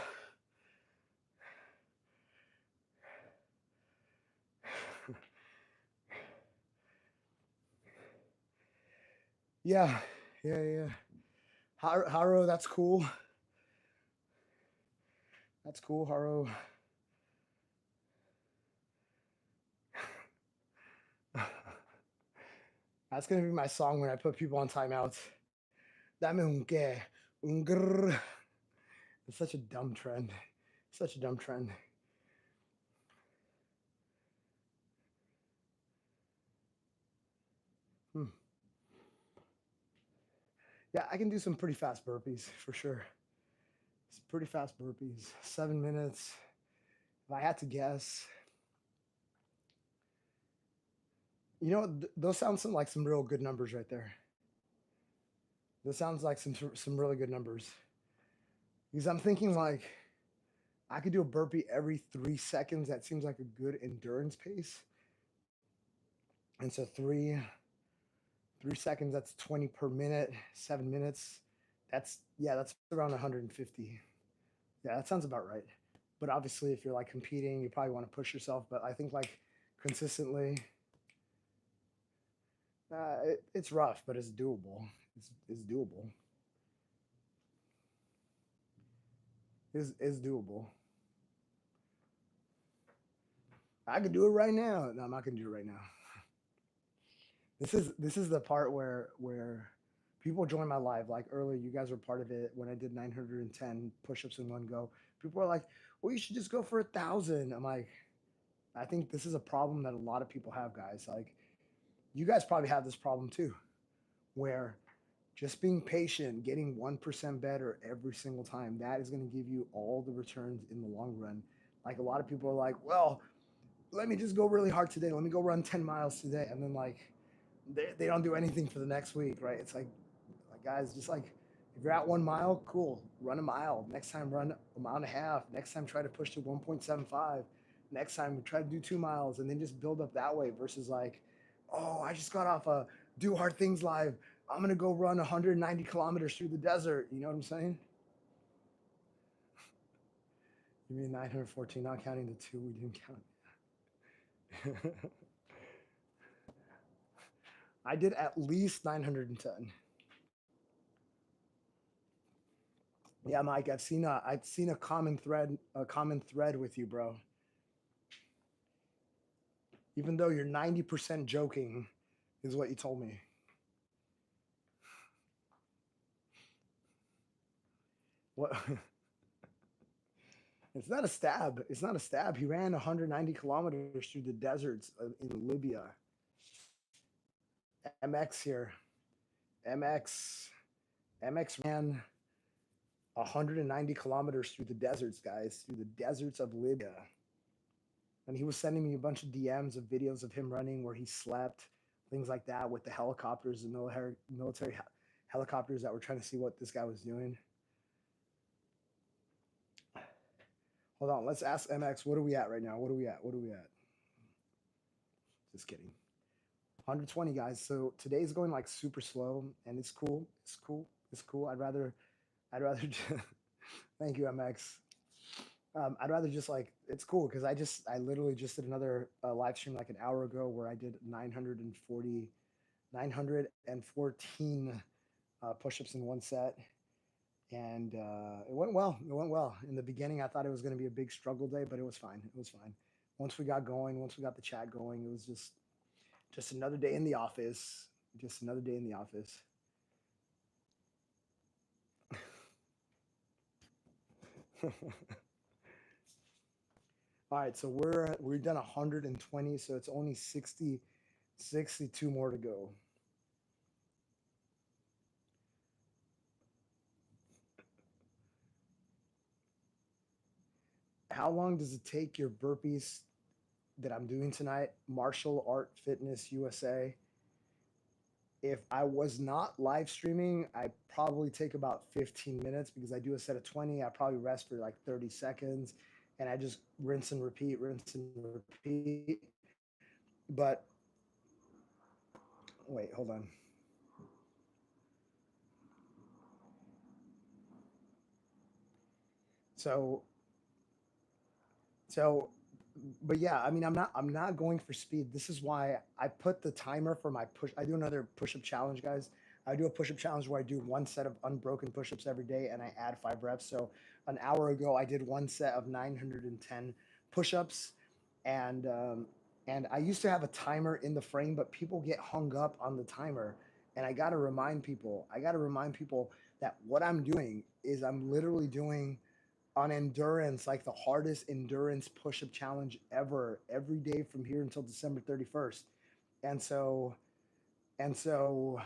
Yeah. Haro, that's cool. That's cool, Haro. That's gonna be my song when I put people on timeouts. Dame un qué? Un grrr. It's such a dumb trend. Such a dumb trend. Yeah, I can do some pretty fast burpees for sure. It's pretty fast burpees. 7 minutes. If I had to guess, those sound like some real good numbers right there. Those sounds like some really good numbers. Because I'm thinking like I could do a burpee every 3 seconds. That seems like a good endurance pace. And so three seconds, that's 20 per minute. 7 minutes, that's around 150. Yeah, that sounds about right. But obviously, if you're like competing, you probably want to push yourself. But I think like consistently, it's rough, but it's doable. It's doable. It's doable. I could do it right now. No, I'm not gonna do it right now. This is the part where people join my live. Like earlier, you guys were part of it when I did 910 push-ups in one go. People are like, "Well, you should just go for 1,000." I'm like, I think this is a problem that a lot of people have, guys. Like, you guys probably have this problem too, where just being patient, getting 1% better every single time, that is going to give you all the returns in the long run. Like a lot of people are like, well, let me just go really hard today. Let me go run 10 miles today. And then like they don't do anything for the next week, right? It's like guys, just like if you're at 1 mile, cool, run a mile. Next time, run a mile and a half. Next time, try to push to 1.75. Next time, try to do 2 miles and then just build up that way versus like, oh, I just got off a Do Hard Things live. I'm going to go run 190 kilometers through the desert. You know what I'm saying? You mean 914, not counting the two we didn't count. I did at least 910. Yeah, Mike, I've seen a common thread with you, bro. Even though you're 90% joking, is what you told me. What? It's not a stab. It's not a stab. He ran 190 kilometers through the deserts in Libya. MX here. MX. MX ran 190 kilometers through the deserts, guys, through the deserts of Libya. And he was sending me a bunch of DMs of videos of him running where he slept, things like that, with the helicopters, the military helicopters that were trying to see what this guy was doing. Hold on, let's ask MX. What are we at right now? What are we at? Just kidding. 120 guys. So today's going like super slow, and it's cool. It's cool. I'd rather. Thank you, MX. I'd rather just like it's cool because I literally just did another live stream like an hour ago where I did 914 push-ups in one set, and it went well. It went well. In the beginning, I thought it was going to be a big struggle day, but it was fine. It was fine. Once we got going, once we got the chat going, it was just another day in the office. Just another day in the office. All right, so we've done 120, so it's only 62 more to go. How long does it take your burpees that I'm doing tonight, Martial Art Fitness USA. If I was not live streaming, I probably take about 15 minutes because I do a set of 20. I probably rest for like 30 seconds and I just rinse and repeat. But wait, hold on. So So, but yeah, I mean, I'm not going for speed. This is why I put the timer for my push. I do another push-up challenge, guys. I do a push-up challenge where I do one set of unbroken push-ups every day, and I add 5 reps. So an hour ago, I did one set of 910 push-ups, and I used to have a timer in the frame, but people get hung up on the timer, and I got to remind people. I got to remind people that what I'm doing is I'm literally doing on endurance, like the hardest endurance push up challenge ever, every day from here until December 31st. And so, and so,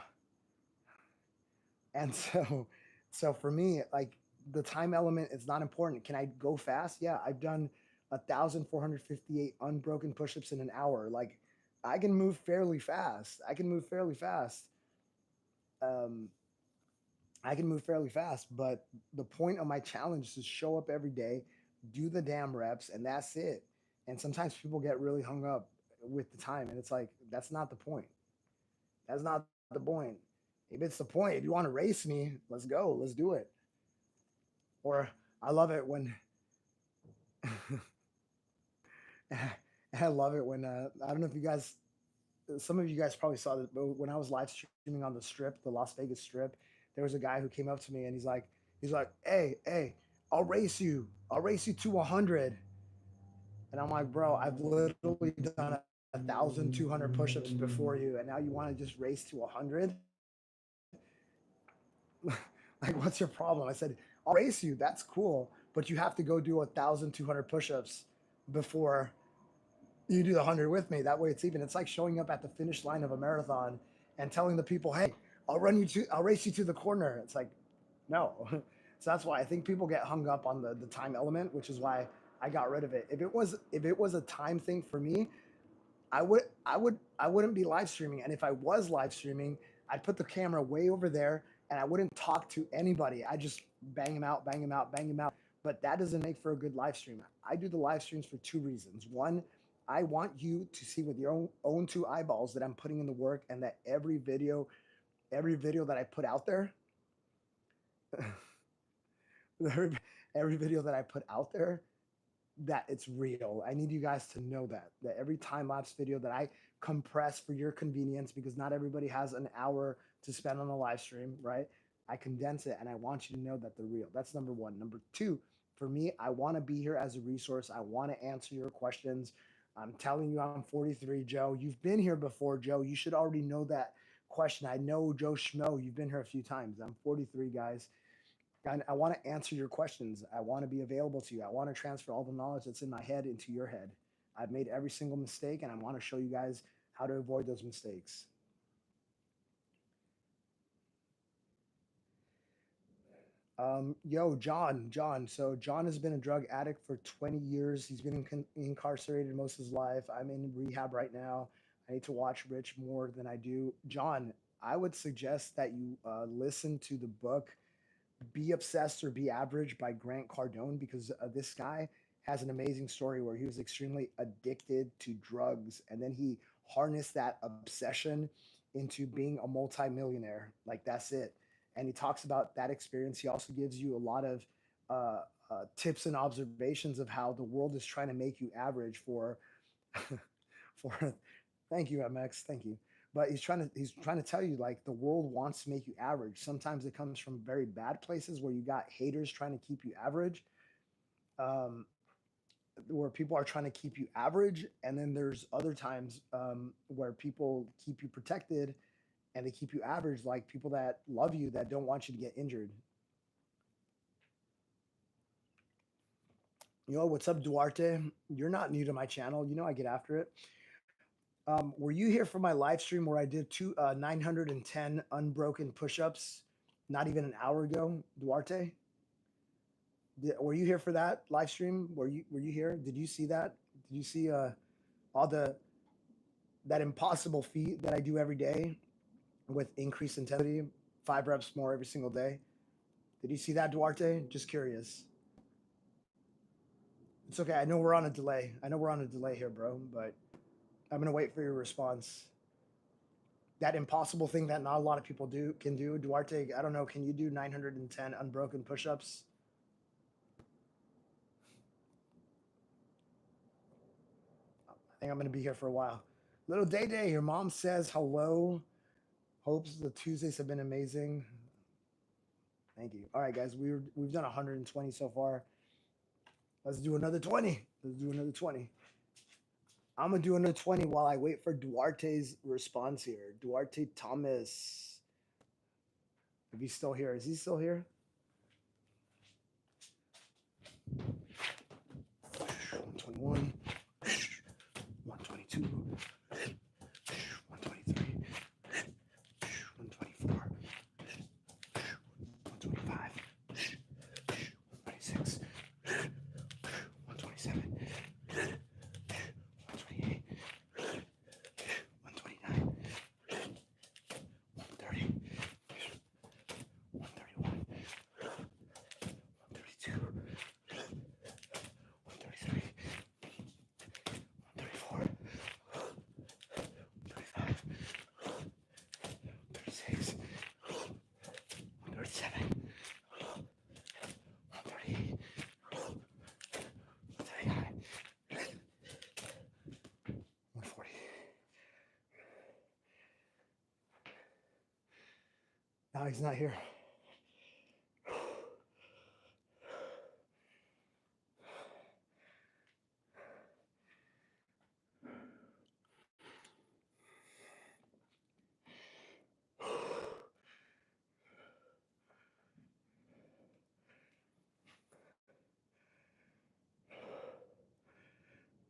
and so, so for me, like the time element is not important. Can I go fast? Yeah, I've done 1,458 unbroken push ups in an hour. Like I can move fairly fast. I can move fairly fast. Um, I can move fairly fast, but the point of my challenge is to show up every day, do the damn reps, and that's it. And sometimes people get really hung up with the time, and it's like that's not the point. That's not the point. If it's the point, if you want to race me, let's go, let's do it. Or I love it when I love it when I don't know if you guys, some of you guys probably saw this, but when I was live streaming on the Strip, the Las Vegas Strip, there was a guy who came up to me and he's like, hey, I'll race you to 100. And I'm like, bro, I've literally done 1,200 push-ups before you, and now you want to just race to 100? Like, what's your problem? I said, I'll race you. That's cool, but you have to go do 1,200 push-ups before you do the 100 with me. That way it's even. It's like showing up at the finish line of a marathon and telling the people, hey, I'll race you to the corner. It's like, no. So that's why I think people get hung up on the time element, which is why I got rid of it. If it was a time thing for me, I wouldn't be live streaming. And if I was live streaming, I'd put the camera way over there and I wouldn't talk to anybody. I just bang him out, bang him out, bang him out. But that doesn't make for a good live stream. I do the live streams for two reasons. One, I want you to see with your own two eyeballs that I'm putting in the work and that every video that I put out there, every, every video that I put out there, that it's real. I need you guys to know that every time lapse video that I compress for your convenience, because not everybody has an hour to spend on a live stream, right? I condense it and I want you to know that they're real. That's number one. Number two, for me, I want to be here as a resource. I want to answer your questions. I'm telling you, I'm 43, Joe. You've been here before, Joe. You should already know that question. I know, Joe Schmo, you've been here a few times. I'm 43, guys. And I want to answer your questions. I want to be available to you. I want to transfer all the knowledge that's in my head into your head. I've made every single mistake, and I want to show you guys how to avoid those mistakes. Yo, John. So John has been a drug addict for 20 years. He's been incarcerated most of his life. I'm in rehab right now. I need to watch Rich more than I do. John, I would suggest that you listen to the book Be Obsessed or Be Average by Grant Cardone, because this guy has an amazing story where he was extremely addicted to drugs and then he harnessed that obsession into being a multimillionaire. Like that's it. And he talks about that experience. He also gives you a lot of uh, tips and observations of how the world is trying to make you average for for thank you MX, thank you. But he's trying to tell you like the world wants to make you average. Sometimes it comes from very bad places where you got haters trying to keep you average, um, where people are trying to keep you average, and then there's other times where people keep you protected and they keep you average, like people that love you that don't want you to get injured. What's up, Duarte? You're not new to my channel. I get after it. Were you here for my live stream where I did 910 unbroken push-ups not even an hour ago, Duarte? Were you here for that live stream? Were you here? Did you see that? Did you see? all that impossible feat that I do every day with increased intensity, 5 reps more every single day. Did you see that, Duarte? Just curious. It's okay. I know we're on a delay. I know we're on a delay here, bro, but I'm gonna wait for your response. That impossible thing that not a lot of people can do. Duarte, I don't know. Can you do 910 unbroken push-ups? I think I'm gonna be here for a while. Little Day Day, your mom says hello. Hopes the Tuesdays have been amazing. Thank you. All right, guys, we've done 120 so far. Let's do another 20. Let's do another 20. I'm gonna do another 20 while I wait for Duarte's response here. Duarte Thomas. If he's still here. Is he still here? 121. 122. 123. 124. 125. 126. 127. 128. 129. 130. 131. 132. 133. 134. 135. 136. 137. 138. 139. 140. Now he's not here.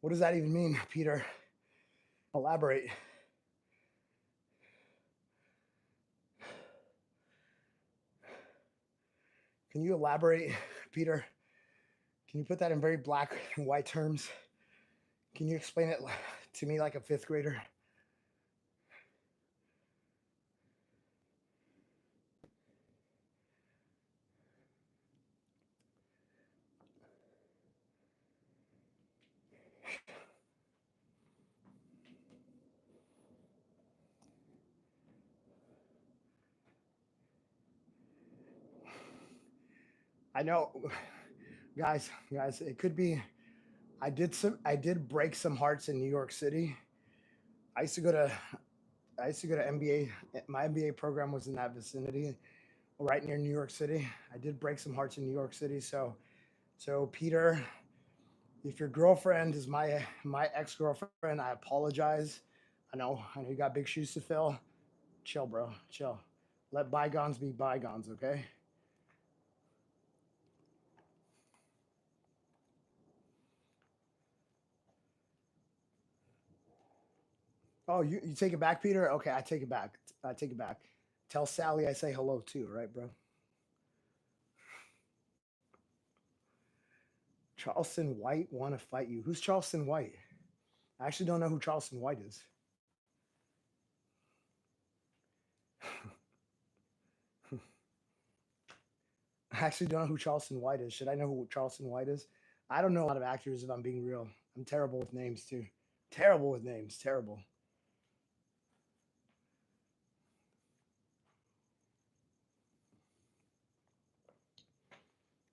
What does that even mean, Peter? Elaborate. Can you elaborate, Peter? Can you put that in very black and white terms? Can you explain it to me like a fifth grader? I know, guys, it could be. I did break some hearts in New York City. I used to go to I used to go to MBA. My MBA program was in that vicinity, right near New York City. I did break some hearts in New York City. So Peter, if your girlfriend is my ex girlfriend, I apologize. I know you got big shoes to fill. Chill, bro. Chill. Let bygones be bygones. Okay. Oh, you take it back, Peter? Okay, I take it back. I take it back. Tell Sally I say hello too, right, bro? Charleston White want to fight you. Who's Charleston White? I actually don't know who Charleston White is. I actually don't know who Charleston White is. Should I know who Charleston White is? I don't know a lot of actors if I'm being real. I'm terrible with names too. Terrible with names. Terrible.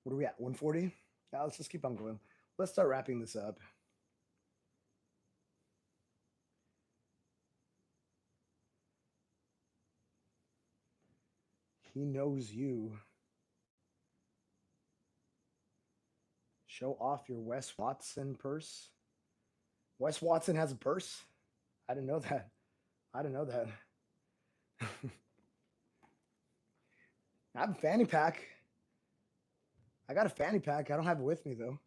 What are we at? 140? Yeah, let's just keep on going. Let's start wrapping this up. He knows you. Show off your Wes Watson purse. Wes Watson has a purse? I didn't know that. I didn't know that. I have a fanny pack. I got a fanny pack. I don't have it with me though.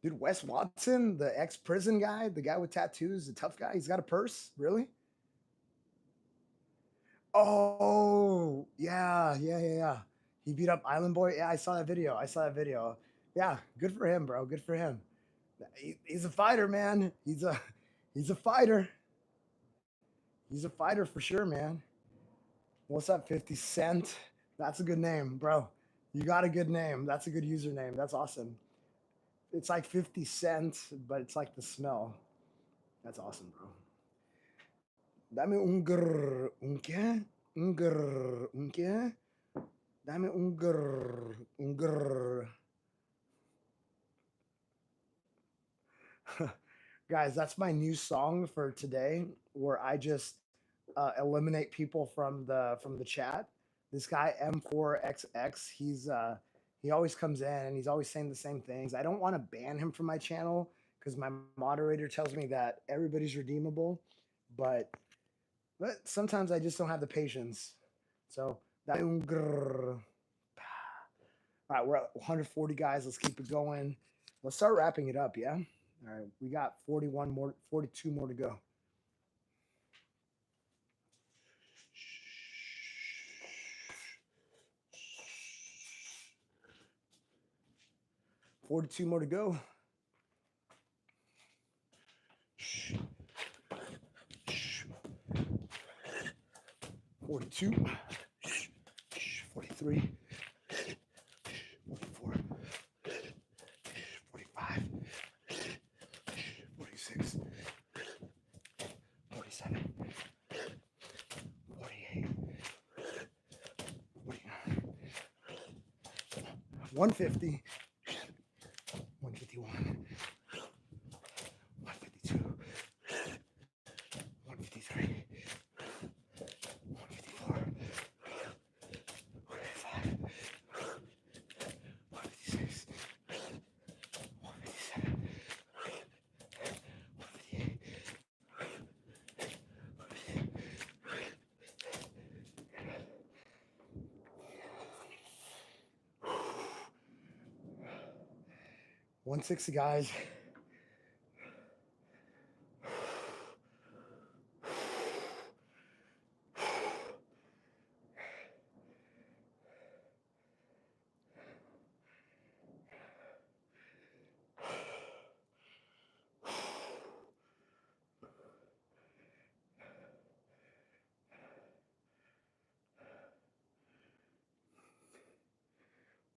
Dude, Wes Watson, the ex-prison guy, the guy with tattoos, the tough guy, he's got a purse? Really? Oh, yeah. He beat up Island Boy. Yeah, I saw that video. Yeah, good for him, bro. Good for him. He's a fighter, man. He's a fighter. He's a fighter for sure, man. What's up, 50 Cent? That's a good name, bro. You got a good name. That's a good username. That's awesome. It's like 50 cents, but it's like the smell. That's awesome, bro. Dame un grrr. Un qué? Un grrr. Un qué? Dame un grrr. Un grrr. Guys, that's my new song for today, where I just eliminate people from the chat. This guy M4XX, he always comes in and he's always saying the same things. I don't want to ban him from my channel because my moderator tells me that everybody's redeemable, but sometimes I just don't have the patience. So that all right, we're at 140 guys. Let's keep it going. Let's start wrapping it up. Yeah. All right, we got 41 more, 42 more to go. 42 more to go. 42, 43, 44, 45, 46, 47, 48, 49, 150, 151, 152, 153, 154, 155, 156, 157, 158, 160, guys.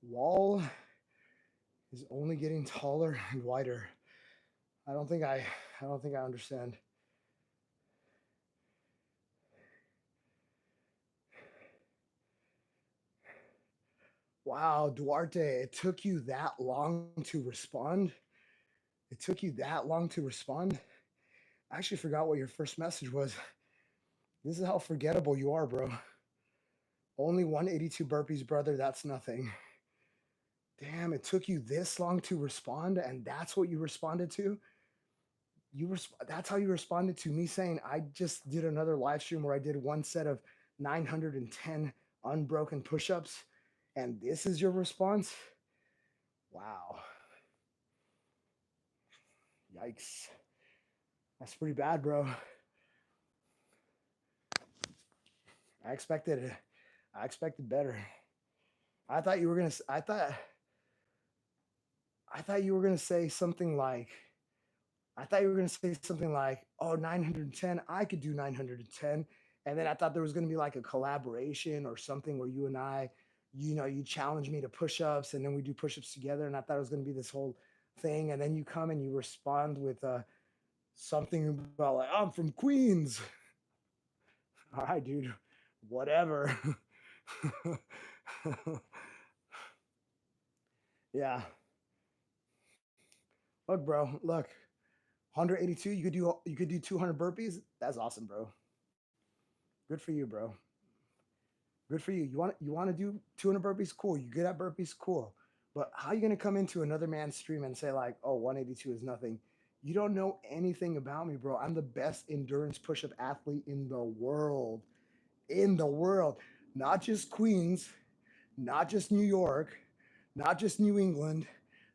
Wall is only getting taller and wider. I don't think I understand. Wow, Duarte, it took you that long to respond? It took you that long to respond? I actually forgot what your first message was. This is how forgettable you are, bro. Only 182 burpees, brother. That's nothing. Damn, it took you this long to respond, and that's what you responded to? That's how you responded to me saying I just did another live stream where I did one set of 910 unbroken push-ups, and this is your response? Wow. Yikes. That's pretty bad, bro. I expected better. I thought you were gonna. I thought you were gonna say something like. I thought you were gonna say something like, "Oh, 910. I could do 910." And then I thought there was gonna be like a collaboration or something where you and I, you challenge me to push-ups, and then we do push-ups together. And I thought it was gonna be this whole thing. And then you come and you respond with something about like, "I'm from Queens." All right, dude. Whatever. Yeah. Look, bro. Look. 182. You could do 200 burpees. That's awesome, bro. Good for you, bro. Good for you. You want to do 200 burpees? Cool. You good at burpees? Cool. But how are you gonna come into another man's stream and say like, "Oh, 182 is nothing"? You don't know anything about me, bro. I'm the best endurance push-up athlete in the world. In the world. Not just Queens, not just New York, not just New England,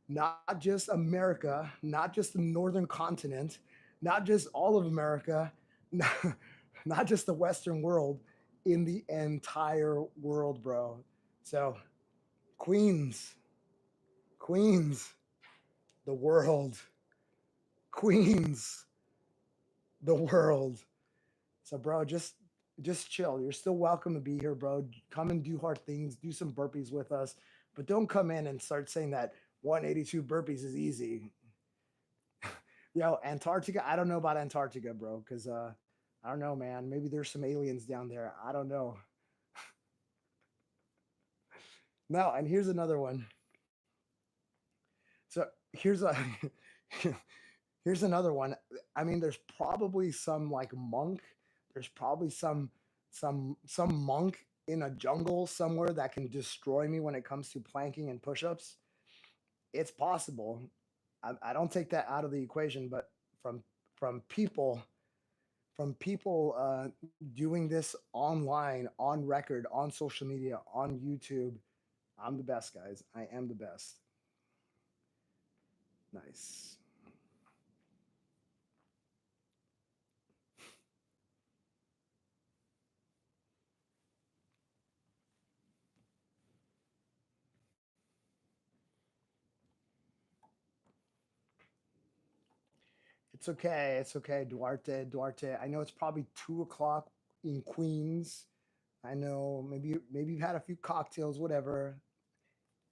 not just America, not just the northern continent, not just all of America, not just the Western world, in the entire world, bro. So, Queens, Queens, the world. Queens, the world. So, bro, just chill. You're still welcome to be here, bro. Come and do hard things. Do some burpees with us, but don't come in and start saying that 182 burpees is easy. Yo, Antarctica. I don't know about Antarctica, bro, because I don't know, man. Maybe there's some aliens down there. I don't know. No, and here's another one. So here's a here's another one. I mean, there's probably some like monk. There's probably some monk in a jungle somewhere that can destroy me when it comes to planking and push-ups. It's possible. I don't take that out of the equation, but from from people from people doing this online, on record, on social media, on YouTube, I'm the best, guys. I am the best. Nice. It's okay. It's okay, Duarte. Duarte. I know it's probably 2 o'clock in Queens. I know maybe you've had a few cocktails, whatever.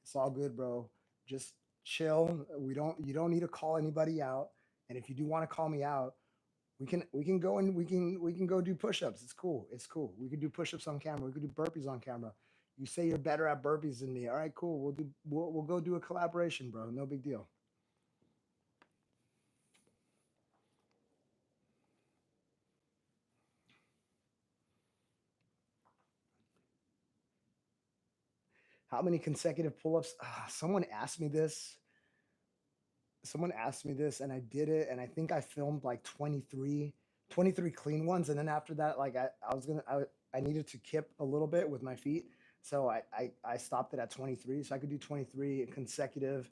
It's all good, bro. Just chill. You don't need to call anybody out. And if you do want to call me out, we can go and we can go do push-ups. It's cool. It's cool. We could do push-ups on camera. We could do burpees on camera. You say you're better at burpees than me. All right, cool. We'll go do a collaboration, bro. No big deal. How many consecutive pull-ups? Someone asked me this. Someone asked me this and I did it and I think I filmed like 23 clean ones and then after that like I was gonna I needed to kip a little bit with my feet so I stopped it at 23 so I could do 23 consecutive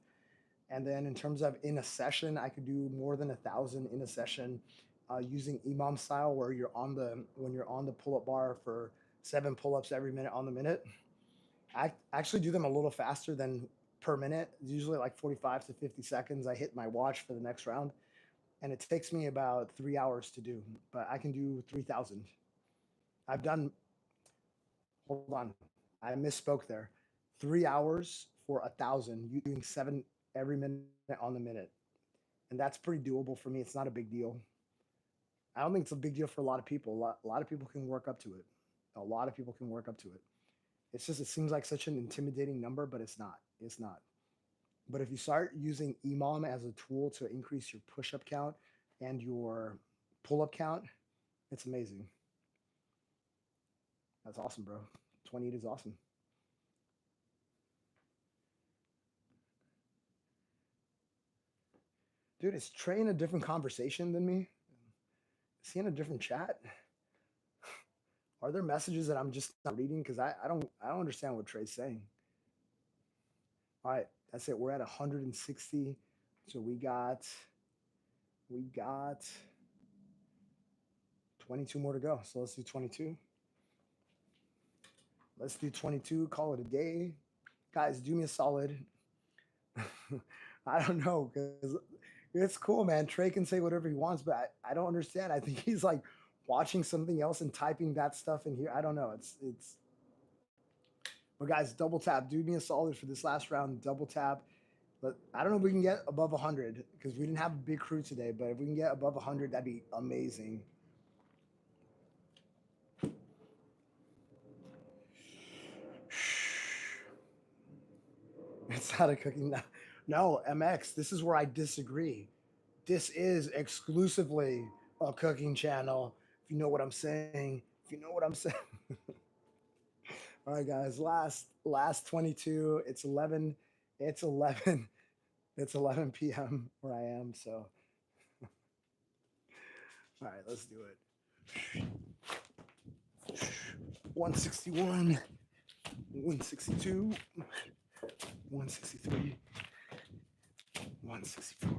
and then in terms of in a session I could do more than 1,000 in a session using imam style where you're on the when you're on the pull-up bar for 7 pull-ups every minute on the minute. I actually do them a little faster than per minute, usually like 45 to 50 seconds. I hit my watch for the next round, and it takes me about 3 hours to do, but I can do 3,000. I've done, hold on, I misspoke there. 3 hours for 1,000, you doing seven every minute on the minute. And that's pretty doable for me. It's not a big deal. I don't think it's a big deal for a lot of people. A lot of people can work up to it. A lot of people can work up to it. It's just, it seems like such an intimidating number, but it's not. It's not. But if you start using EMOM as a tool to increase your push up count and your pull up count, it's amazing. That's awesome, bro. 28 is awesome. Dude, is Trey in a different conversation than me? Is he in a different chat? Are there messages that I'm just not reading? Because I don't understand what Trey's saying. All right, that's it. We're at 160. So we got 22 more to go. So let's do 22. Let's do 22. Call it a day. Guys, do me a solid. I don't know because it's cool, man. Trey can say whatever he wants, but I don't understand. I think he's like watching something else and typing that stuff in here. I don't know. It's. But guys, double tap. Do me a solid for this last round. Double tap. But I don't know if we can get above 100 because we didn't have a big crew today. But if we can get above 100, that'd be amazing. It's not a cooking. No, MX. This is where I disagree. This is exclusively a cooking channel. If you know what I'm saying. If you know what I'm saying. All right, guys. Last 22. It's 11. It's 11. It's 11 p.m. where I am. So, all right, let's do it. 161, 162, 163, 164,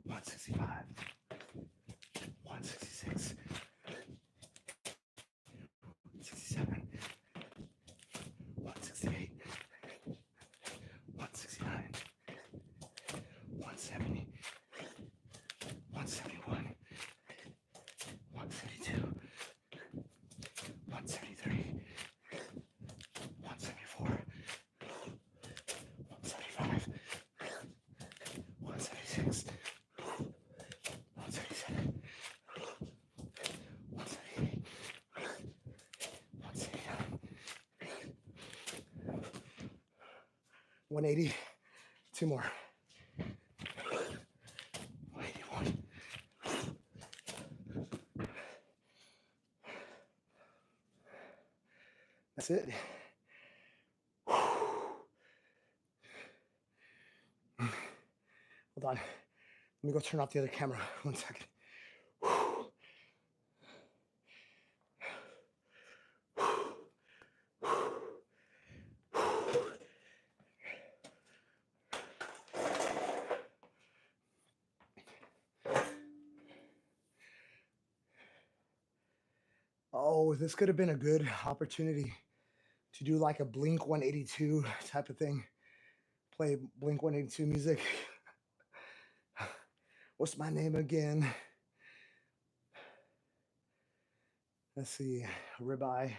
165, 166, 167, 168, 169, 170, 180. Two more. 181. That's it. Hold on. Let me go turn off the other camera. 1 second. Oh, this could have been a good opportunity to do like a Blink 182 type of thing. Play Blink 182 music. What's my name again? Let's see. Ribeye.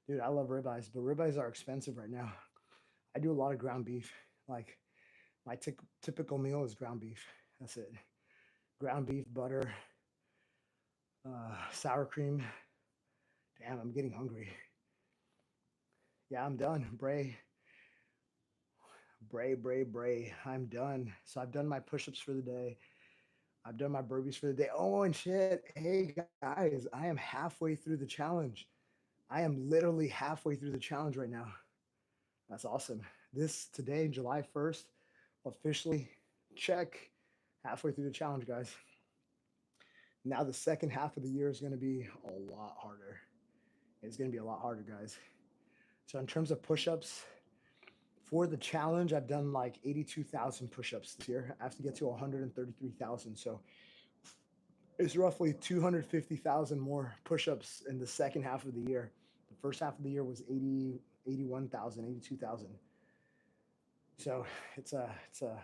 Dude, I love ribeyes, but ribeyes are expensive right now. I do a lot of ground beef. Like my typical meal is ground beef. That's it. Ground beef, butter, sour cream. Damn, I'm getting hungry. Yeah, I'm done. Bray. I'm done. So I've done my push-ups for the day. I've done my burpees for the day. Oh, and shit. Hey guys, I am halfway through the challenge. I am literally halfway through the challenge right now. That's awesome. This today, July 1st, officially check halfway through the challenge, guys. Now the second half of the year is going to be a lot harder. It's going to be a lot harder, guys. So in terms of push-ups, for the challenge, I've done like 82,000 push-ups this year. I have to get to 133,000. So it's roughly 250,000 more push-ups in the second half of the year. The first half of the year was 81,000, 82,000. So it's a it's a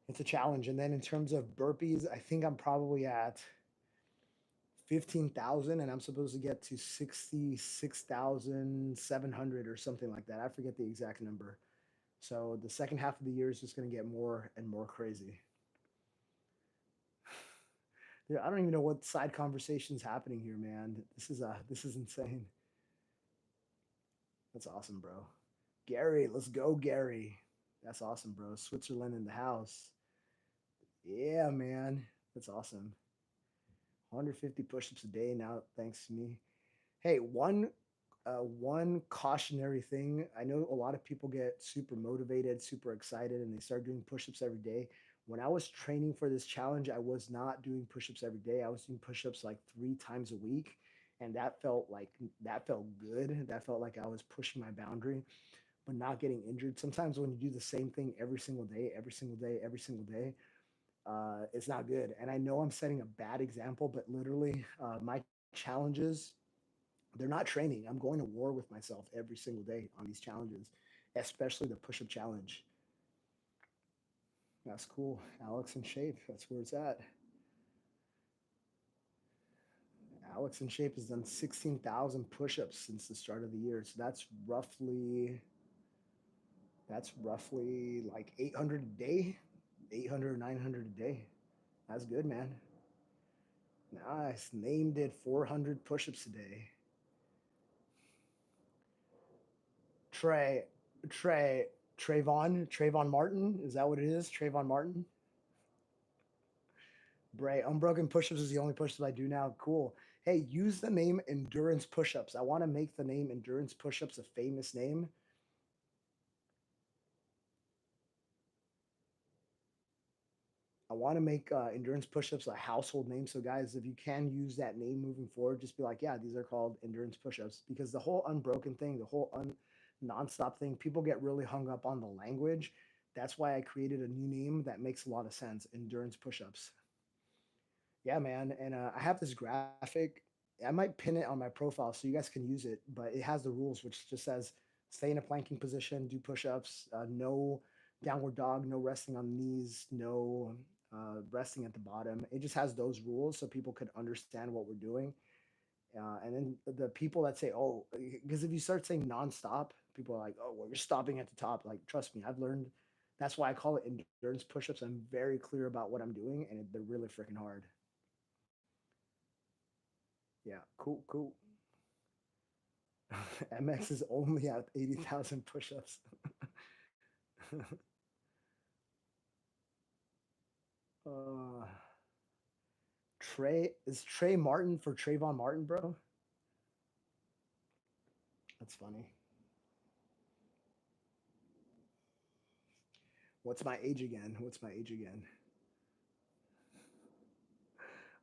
it's a challenge. And then in terms of burpees, I think I'm probably at 15,000 and I'm supposed to get to 66,700 or something like that. I forget the exact number. So the second half of the year is just going to get more and more crazy. Dude, I don't even know what side conversation's happening here, man. This is insane. That's awesome, bro. Gary, let's go, Gary. That's awesome, bro. Switzerland in the house. Yeah, man. That's awesome. 150 push-ups a day now, thanks to me. Hey, one cautionary thing. I know a lot of people get super motivated, super excited, and they start doing push-ups every day. When I was training for this challenge, I was not doing push-ups every day. I was doing push-ups like 3 times a week, and that felt good. That felt like I was pushing my boundary, but not getting injured. Sometimes when you do the same thing every single day, every single day, every single day, it's not good. And I know I'm setting a bad example, but literally, my challenges, they're not training. I'm going to war with myself every single day on these challenges, especially the push up challenge. That's cool. Alex in shape. That's where it's at. Alex in shape has done 16,000 push ups since the start of the year. So that's roughly like 800 a day, 800 900 a day. That's good, man. Nice. Name did 400 push ups a day. Trey, Trey, Trayvon Martin. Is that what it is? Trayvon Martin? Bray, unbroken push-ups is the only push-ups I do now. Cool. Hey, use the name endurance push-ups. I want to make the name endurance push-ups a famous name. I want to make endurance push-ups a household name. So guys, if you can use that name moving forward, just be like, yeah, these are called endurance push-ups. Because the whole unbroken thing, the whole nonstop thing, people get really hung up on the language. That's why I created a new name that makes a lot of sense. Endurance push-ups. Yeah, man. And I have this graphic. I might pin it on my profile so you guys can use it, but it has the rules, which just says stay in a planking position, do push ups, no downward dog, no resting on the knees, no resting at the bottom. It just has those rules so people could understand what we're doing. And then the people that say, oh, because if you start saying nonstop, people are like, oh, well, you're stopping at the top. Like, trust me, I've learned. That's why I call it endurance push-ups. I'm very clear about what I'm doing, and they're really freaking hard. Yeah, cool. MX is only at 80,000 push-ups. uh, Trey Martin for Trayvon Martin, bro? That's funny. What's my age again? What's my age again?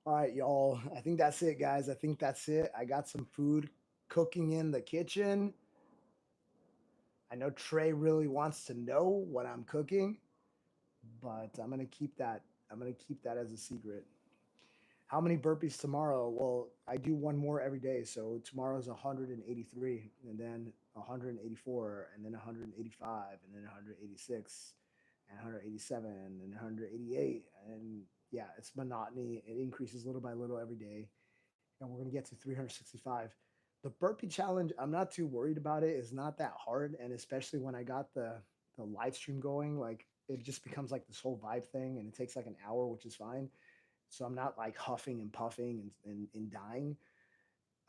All right, y'all. I think that's it, guys. I think that's it. I got some food cooking in the kitchen. I know Trey really wants to know what I'm cooking, but I'm gonna keep that. I'm gonna keep that as a secret. How many burpees tomorrow? Well, I do one more every day. So tomorrow's 183, and then 184, and then 185, and then 186, and 187, and 188. And yeah, it's monotony. It increases little by little every day. And we're going to get to 365. The burpee challenge, I'm not too worried about it. It's not that hard. And especially when I got the live stream going, like it just becomes like this whole vibe thing and it takes like an hour, which is fine, so I'm not like huffing and puffing and dying.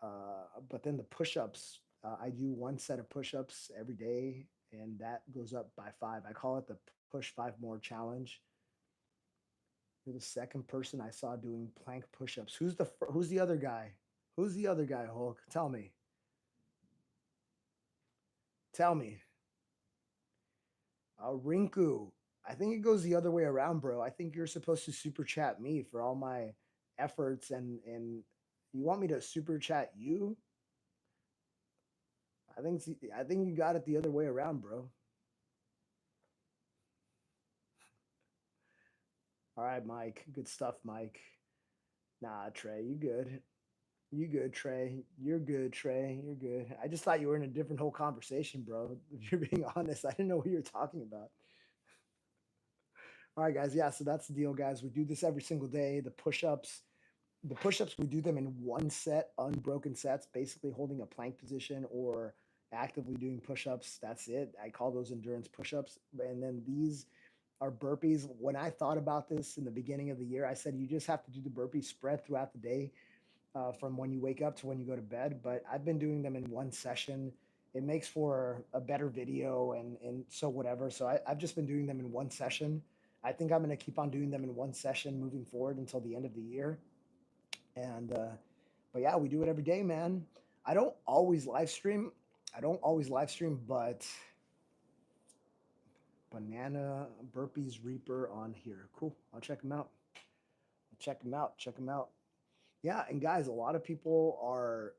But then the push-ups, I do one set of push-ups every day, and that goes up by five. I call it the push five more challenge. You're the second person I saw doing plank push-ups. Who's the other guy? Who's the other guy, Hulk? Tell me. Tell me. Rinku. I think it goes the other way around, bro. I think you're supposed to super chat me for all my efforts, and you want me to super chat you. I think you got it the other way around, bro. All right, Mike. Good stuff, Mike. Nah, Trey, you good. You good, Trey. You're good, Trey. You're good. I just thought you were in a different whole conversation, bro. If you're being honest, I didn't know what you were talking about. All right, guys. Yeah, so that's the deal, guys. We do this every single day. The push-ups, we do them in one set, unbroken sets, basically holding a plank position or actively doing push-ups. That's it. I call those endurance push-ups. And then these are burpees. When I thought about this in the beginning of the year, I said you just have to do the burpees spread throughout the day, from when you wake up to when you go to bed. But I've been doing them in one session. It makes for a better video and so whatever. So I've just been doing them in one session. I think I'm going to keep on doing them in one session moving forward until the end of the year. And but yeah, we do it every day, man. I don't always live stream. I don't always live stream, but Banana Burpees Reaper on here. Cool. I'll check them out. I'll check them out. Check them out. Yeah, and guys, a lot of people are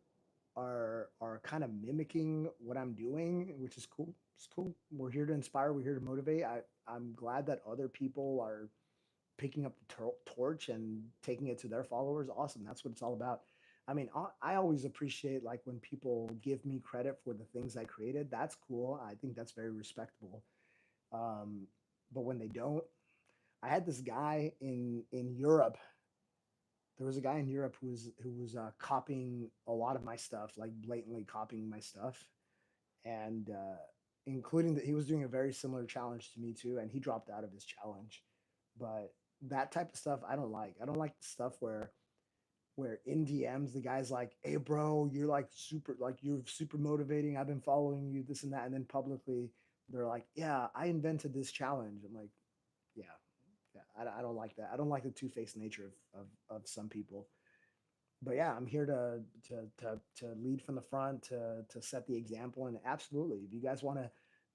kind of mimicking what I'm doing, which is cool. It's cool. We're here to inspire. We're here to motivate. I'm glad that other people are picking up the torch and taking it to their followers. Awesome. That's what it's all about. I mean, I always appreciate like when people give me credit for the things I created. That's cool. I think that's very respectable. Um, but when they don't, I had this guy in Europe. There was a guy in Europe who was copying a lot of my stuff, like blatantly copying my stuff, and including that he was doing a very similar challenge to me too, and he dropped out of his challenge. But that type of stuff I don't like. I don't like the stuff where in DMs the guy's like, "Hey, bro, you're super motivating. I've been following you, this and that," and then publicly they're like, "Yeah, I invented this challenge." I'm like, "Yeah, yeah, I don't like that. I don't like the two faced nature of some people." But yeah, I'm here to lead from the front, to set the example, and absolutely, if you guys want to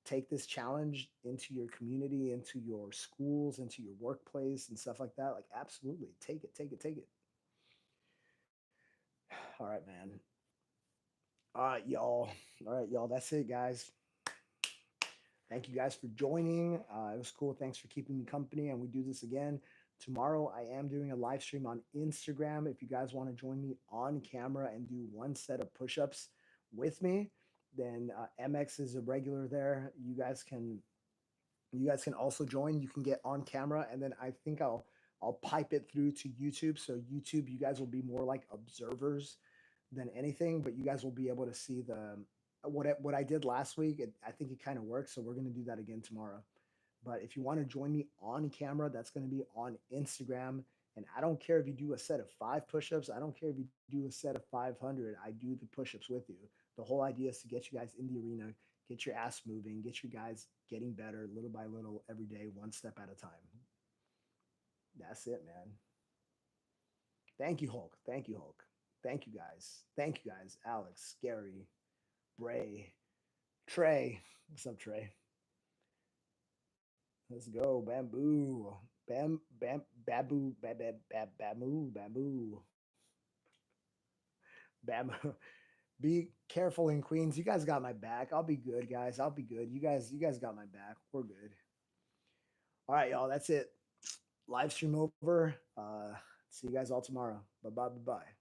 take this challenge into your community, into your schools, into your workplace, and stuff like that, like absolutely, take it, take it, take it. All right, man. All right, y'all. All right, y'all. That's it, guys. Thank you guys for joining. It was cool. Thanks for keeping me company. And we do this again tomorrow. I am doing a live stream on Instagram. If you guys want to join me on camera and do one set of push ups with me, then MX is a regular there. You guys can also join. You can get on camera, and then I think I'll pipe it through to YouTube. So YouTube, you guys will be more like observers than anything, but you guys will be able to see what I did last week. I think it kind of worked, so we're gonna do that again tomorrow. But if you want to join me on camera, that's going to be on Instagram. And I don't care if you do a set of 5 push-ups. I don't care if you do a set of 500. I do the push-ups with you. The whole idea is to get you guys in the arena, Get your ass moving. Get your guys getting better little by little every day, one step at a time. That's it, man. Thank you, Hulk. Thank you, Hulk. Thank you, guys. Thank you, guys. Alex, Gary, Bray, Trey. What's up, Trey? Let's go. Bamboo. Babu, bamboo. Bamboo. Be careful in Queens. You guys got my back. I'll be good, guys. I'll be good. You guys got my back. We're good. All right, y'all. That's it. Live stream over. See you guys all tomorrow. Bye bye. Bye bye.